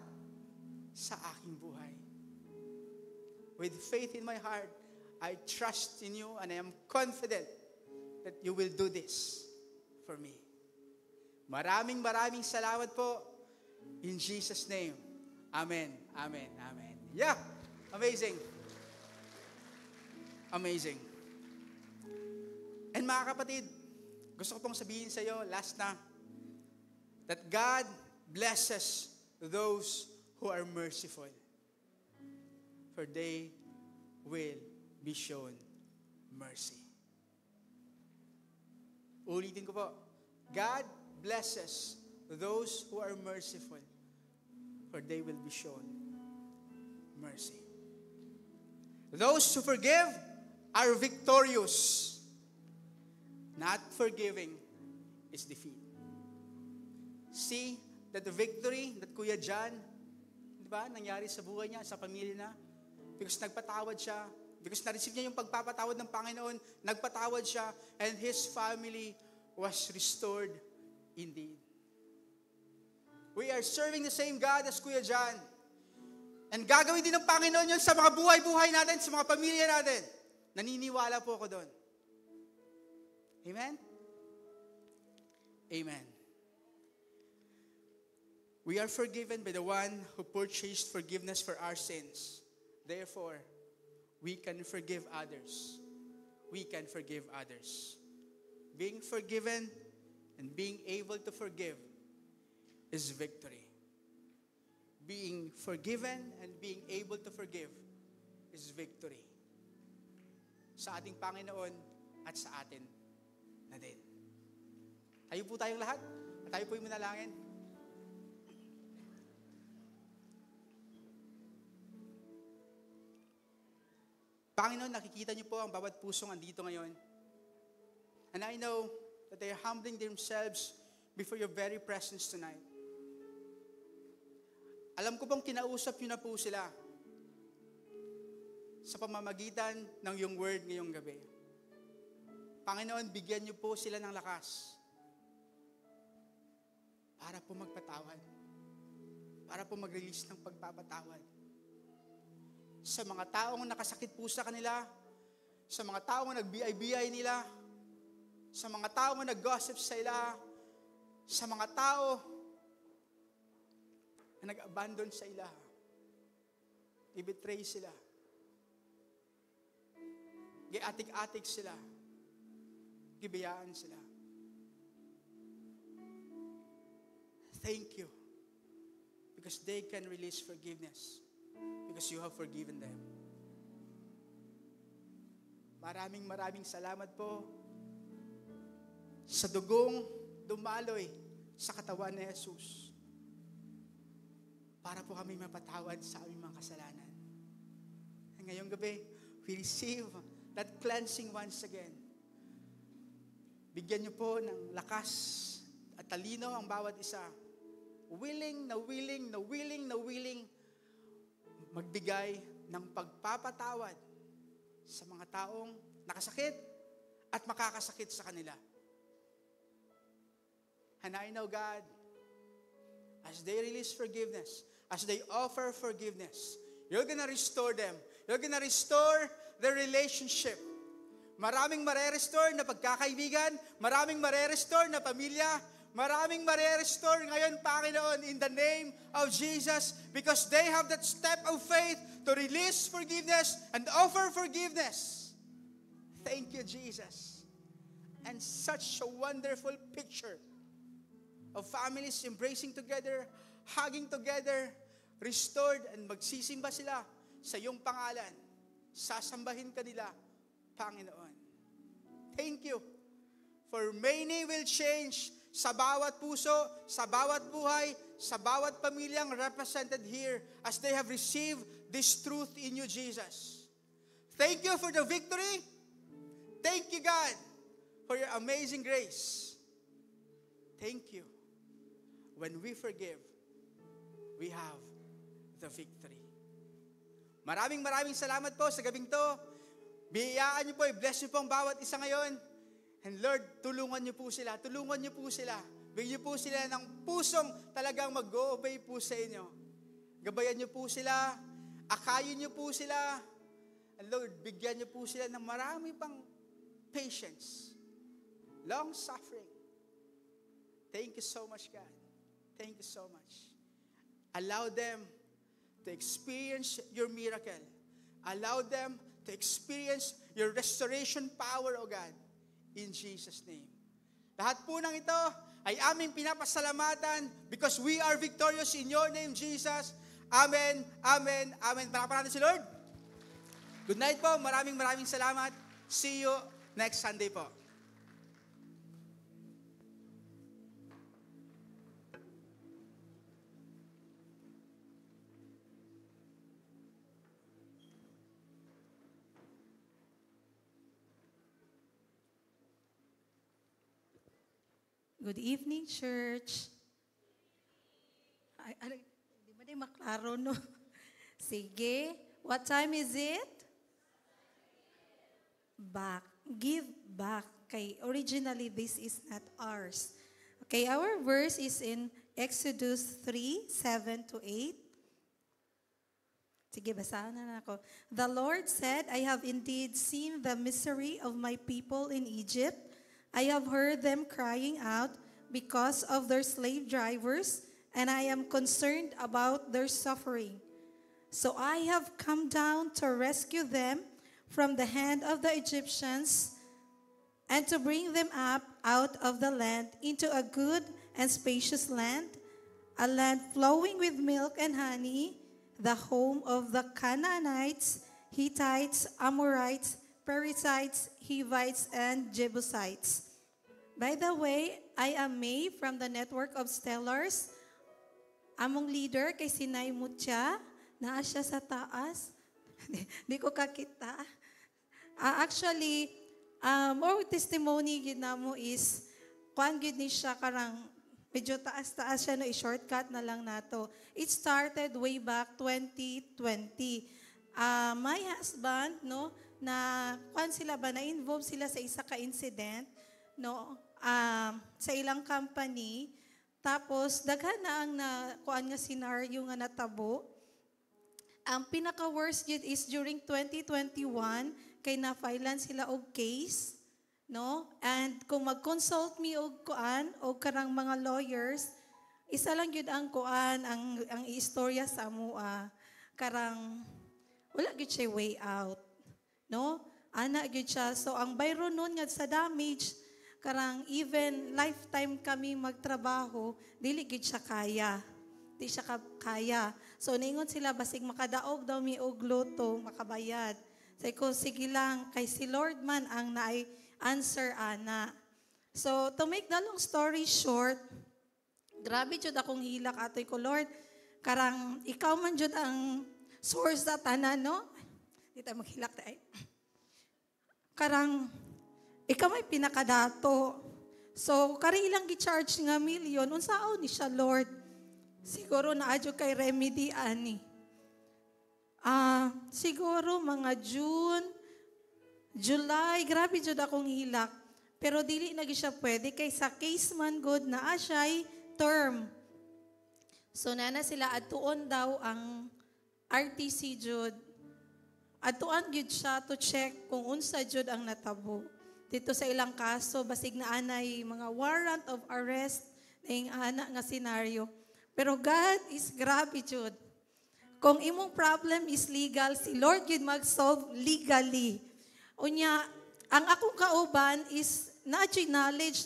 sa aking buhay. With faith in my heart, I trust in you and I am confident that you will do this for me. Maraming salamat po. In Jesus' name. Amen. Amen. Amen. Yeah. Amazing. Amazing. And mga kapatid, gusto ko pong sabihin sa iyo, last na, that God blesses those who are merciful, for they will be shown mercy. Ulitin ko po, God blesses those who are merciful, for they will be shown mercy. Those who forgive are victorious. Not forgiving is defeat. See that the victory that Kuya John, di ba, nangyari sa buhay niya, sa pamilya na, because nagpatawad siya, because na-receive niya yung pagpapatawad ng Panginoon, nagpatawad siya, and his family was restored indeed. We are serving the same God as Kuya John. And gagawin din ng Panginoon yun sa mga buhay-buhay natin, sa mga pamilya natin. Naniniwala po ako doon. Amen? Amen. We are forgiven by the one who purchased forgiveness for our sins. Therefore, we can forgive others. We can forgive others. Being forgiven and being able to forgive is victory. Being forgiven and being able to forgive is victory. Sa ating Panginoon at sa atin na din. Tayo po tayong lahat at tayo po yung manalangin. Panginoon, nakikita niyo po ang bawat pusong andito ngayon. And I know that they are humbling themselves before your very presence tonight. Alam ko pong kinausap niyo na po sila sa pamamagitan ng iyong word ngayong gabi. Panginoon, bigyan niyo po sila ng lakas para po magpatawad. Para po mag-release ng pagpapatawad. Sa mga taong nakasakit po sa kanila, sa mga taong nagbiyay-biyay nila, sa mga taong nag-gossip sa ila, sa mga tao na nag-abandon sa ila, i-betray sila, gi-atik-atik sila, gibiyaan sila. Thank you because they can release forgiveness because you have forgiven them. Maraming salamat po sa dugong dumaloy sa katawan ni Jesus para po kami mapatawad sa aming mga kasalanan. Ngayong gabi, we receive that cleansing once again. Bigyan niyo po ng lakas at talino ang bawat isa. Willing magbigay ng pagpapatawad sa mga taong nakasakit at makakasakit sa kanila. And I know, God, as they release forgiveness, as they offer forgiveness, you're gonna restore them. You're gonna restore their relationship. Maraming marerestore na pagkakaibigan, maraming marerestore na pamilya, maraming marerestore ngayon, Panginoon, in the name of Jesus, because they have that step of faith to release forgiveness and offer forgiveness. Thank you, Jesus. And such a wonderful picture of families embracing together, hugging together, restored, and magsisimba sila sa iyong pangalan. Sasambahin ka nila, Panginoon. Thank you. For many will change sa bawat puso, sa bawat buhay, sa bawat pamilyang represented here as they have received this truth in you, Jesus. Thank you for the victory. Thank you, God, for your amazing grace. Thank you. When we forgive, we have the victory. Maraming salamat po sa gabing to. Biyayaan niyo po, i-bless niyo po ang bawat isa ngayon. And Lord, tulungan niyo po sila. Tulungan niyo po sila. Bigyan niyo po sila ng pusong talagang mag-obey po sa inyo. Gabayan niyo po sila. Akayin niyo po sila. And Lord, bigyan niyo po sila ng marami pang patience. Long suffering. Thank you so much, God. Thank you so much. Allow them to experience your miracle. Allow them to experience your restoration power, O God. In Jesus' name. Lahat po ng ito ay aming pinapasalamatan because we are victorious in your name, Jesus. Amen, amen, amen. Palakpakan natin si Lord. Good night po. Maraming salamat. See you next Sunday po. Good evening, church. Hindi ba din maklaro, no? Sige. What time is it? Back. Give back. Okay, originally, this is not ours. Okay, our verse is in Exodus 3:7-8. Sige, basahan na ako. The Lord said, I have indeed seen the misery of my people in Egypt. I have heard them crying out because of their slave drivers, and I am concerned about their suffering. So I have come down to rescue them from the hand of the Egyptians and to bring them up out of the land into a good and spacious land, a land flowing with milk and honey, the home of the Canaanites, Hittites, Amorites, Perizzites, Hivites, and Jebusites. By the way, I am May from the network of Stellars. Among leader kay Sinay Mutya, naa siya sa taas. Di ko kakita. Actually, more testimony gid namo is kuan gid ni siya karang medyo taas-taas siya no, i-shortcut na lang nato. It started way back 2020. My husband, no, na kuan sila ba, na-involve sila sa isa ka incident, no, sa ilang company. Tapos, daghan na ang kuan nga scenario nga natabo. Ang pinaka-worst yun is during 2021, kay na-filean sila og case, no? And kung mag-consult me og kuan, o karang mga lawyers, isa lang yun ang kuan, ang istorya sa amua, karang, wala gyud siya way out. No? Ana gyud siya. So ang bayro nun nga sa damage, karang even lifetime kami magtrabaho, dili gyud siya kaya. Di siya kaya. So ningon sila basig makadaog daw mi og luto, makabayad. Say ko sige lang kay si Lord man ang naay answer ana. So to make the long story short, grabe jud akong hilak atoy ko, Lord. Karang ikaw man jud ang source sa tanan, no? Di tayo maghilak tayo. Karang, ikaw may pinakadato. So, kari ilang gi-charge nga million, unsaon ni siya, Lord? Siguro na adyo kay remedy, ani. Siguro mga June, July, grabe jud akong hilak. Pero dili na siya pwede, kay sa case man good na asya'y term. So, nana sila, atuon daw ang RTC jud. Atuan gyud siya to check kung unsa jud ang natabo. Dito sa ilang kaso basig na anay mga warrant of arrest ning ana nga senaryo. Pero God is grabe jud. Kung imong problem is legal, si Lord gyud mag-solve legally. Unya, ang akong kauban is na-achieve knowledge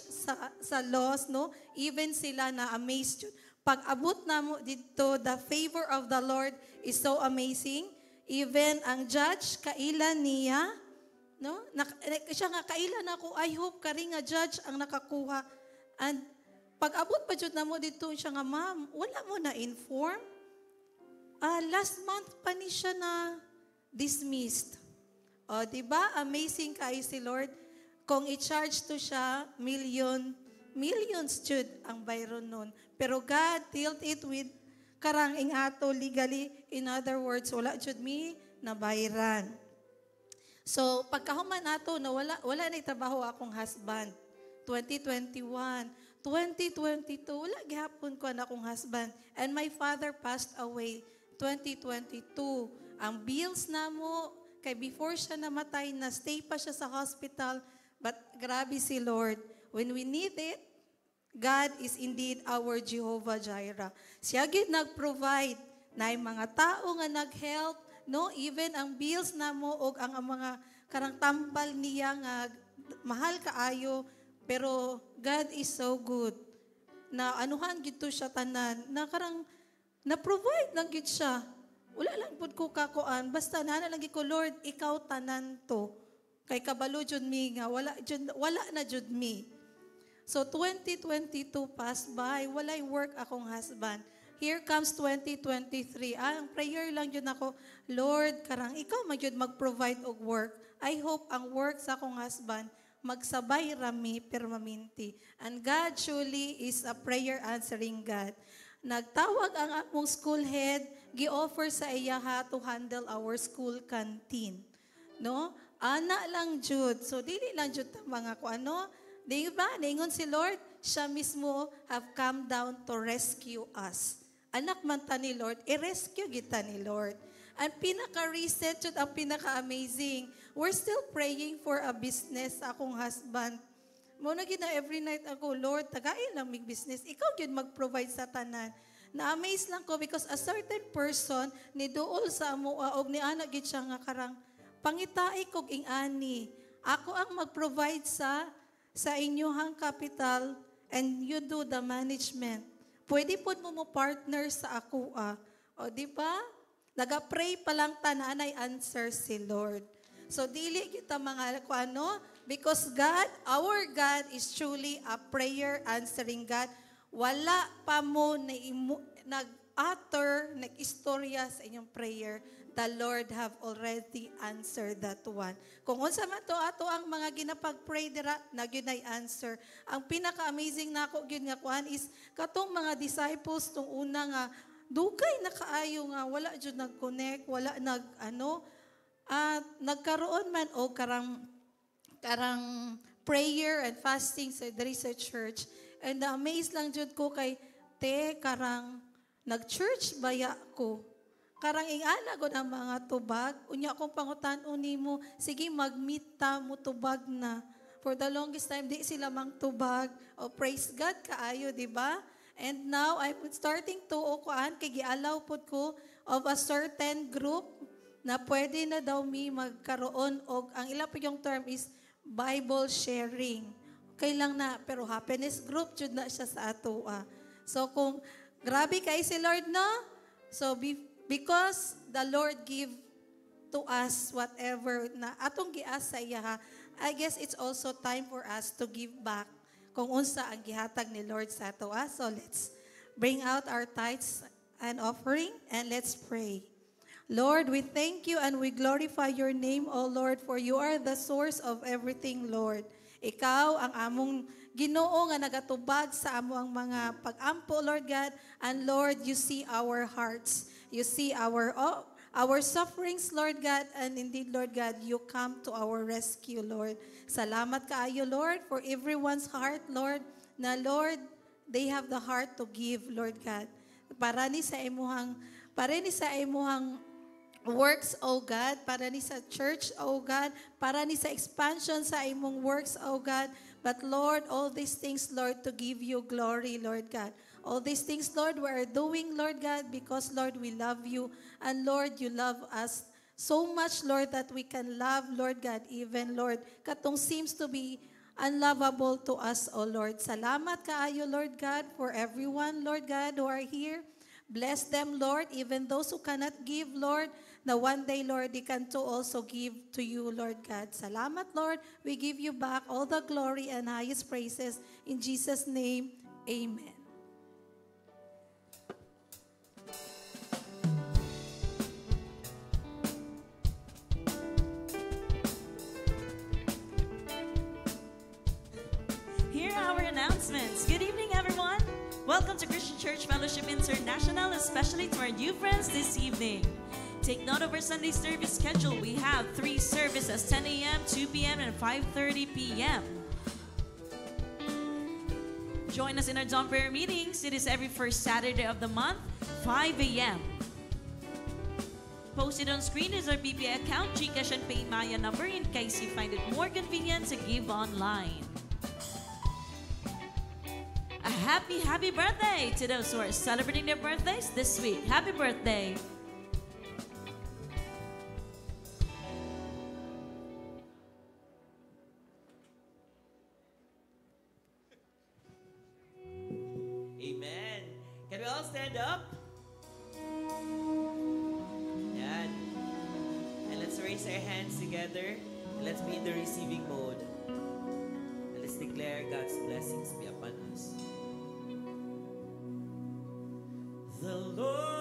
sa laws, no? Even sila na amazed jud. Pag abot na mo dito, the favor of the Lord is so amazing. Even ang judge, kailan niya, no? Siya nga, kailan ako, I hope kari nga judge ang nakakuha. And pag abot pa jud na mo dito, siya nga, ma'am, wala mo na-inform? Last month pa ni siya na dismissed. O, diba? Amazing kayo si Lord. Kung i-charge to siya, millions jud ang bayron nun. Pero God dealt it with karang ing ato legally. In other words, wala jud mi na bayran. So, pagkahuman ato na wala na trabaho akong husband. 2021, 2022, wala gihapon ko na akong husband. And my father passed away 2022. Ang bills na mo, kay before siya namatay, na-stay pa siya sa hospital. But grabe si Lord. When we need it, God is indeed our Jehovah Jireh. Siya gid nag-provide na yung mga tao nga nag-help, no? Even ang bills na mo o ang mga karang tambal niya nga mahal kaayo, pero God is so good. Na anuhan gid to siya tanan, na karang na-provide lang gid siya. Wala lang pud ko kakuan, basta na lang gid ko, Lord, ikaw tanan to. Kay kabalo jud mi nga wala na jud mi. So 2022 passed by, walay work akong husband. Here comes 2023. Ang prayer lang yun ako, Lord, karang ikaw magyud mag-provide og work. I hope ang work sa akong husband magsabay rami permanente. And God truly is a prayer answering God. Nagtawag ang akong school head, gi-offer sa iyaha to handle our school canteen. No? Ana lang jud. So dili lang jud mga kuano. Di ba? Ningon si Lord, siya mismo have come down to rescue us. Anak man ta ni Lord, i-rescue kita ni Lord. Ang pinaka-reset yun, ang pinaka-amazing. We're still praying for a business sa akong husband. Muna gina every night ako, Lord, tagain lang mig business. Ikaw yun mag-provide sa tanan. Na-amaze lang ko because a certain person ni dool sa amua og ni anak gid siya nga karang pangitaay kog ing ani. Ako ang mag-provide sa inyong capital and you do the management. Pwede po mo partner sa ako. O di ba? Naga-pray pa lang tananay answer si Lord. So dili kita mga kuano because God, our God is truly a prayer answering God. Wala pa mo nag-utter, nag-istorya sa inyong prayer the Lord have already answered that one. Kung unsa man to ato ang mga ginapag-pray dira, nagyud ay answer. Ang pinaka-amazing nako gyud nga kuan is katong mga disciples tong una nga dugay na kaayo nga wala jud nag-connect, wala at nagkaroon man o karang prayer and fasting sa diri sa church. And na-amaze lang jud ko kay karang nag-church baya ko. Karang ingana ko ng mga tubag. Unya akong pangutan-o nimo, sige mag-meet ta mo tubag na. For the longest time, di sila mang tubag. Oh, praise God, kaayo, di ba? And now, I'm starting to kay gialaw po ko of a certain group na pwede na daw magkaroon og ang ila po yung term is Bible sharing. Okay lang na, pero happiness group, jud na siya sa ato. So kung grabe kay si Lord, no? So because the Lord give to us whatever na atong giasa iya, I guess it's also time for us to give back kung unsa ang gihatag ni Lord sa ato. So let's bring out our tithes and offering and let's pray. Lord, we thank you and we glorify your name, O Lord, for you are the source of everything, Lord. Ikaw ang among Ginoo nga nagatubag sa amo ang mga pag-ampo, Lord God. And Lord, you see our hearts. You see our sufferings, Lord God. And indeed, Lord God, you come to our rescue, Lord. Salamat kaayo, Lord, for everyone's heart, Lord. Na, Lord, they have the heart to give, Lord God. Para ni sa imuhang works, O God, para ni sa church, O God, para ni sa expansion sa imong works, O God. But Lord, all these things, Lord, to give you glory, Lord God. All these things, Lord, we are doing, Lord God, because, Lord, we love you. And, Lord, you love us so much, Lord, that we can love, Lord God, even, Lord, katong seems to be unlovable to us, O Lord. Salamat kaayo, Lord God, for everyone, Lord God, who are here. Bless them, Lord, even those who cannot give, Lord, na one day, Lord, they can too also give to you, Lord God. Salamat, Lord. We give you back all the glory and highest praises. In Jesus' name, amen. Here are our announcements. Good evening, everyone. Welcome to Christian Church Fellowship International, especially to our new friends this evening. Take note of our Sunday service schedule. We have 3 services, 10 a.m., 2 p.m., and 5:30 p.m. Join us in our dawn prayer meetings. It is every first Saturday of the month, 5 a.m. Posted on screen is our BPI account, GCash and PayMaya number in case you find it more convenient to give online. A happy birthday to those who are celebrating their birthdays this week. Happy birthday! Amen. Can we all stand up? Yan. And let's raise our hands together. And let's be in the receiving mode. And let's declare God's blessings be upon us. The Lord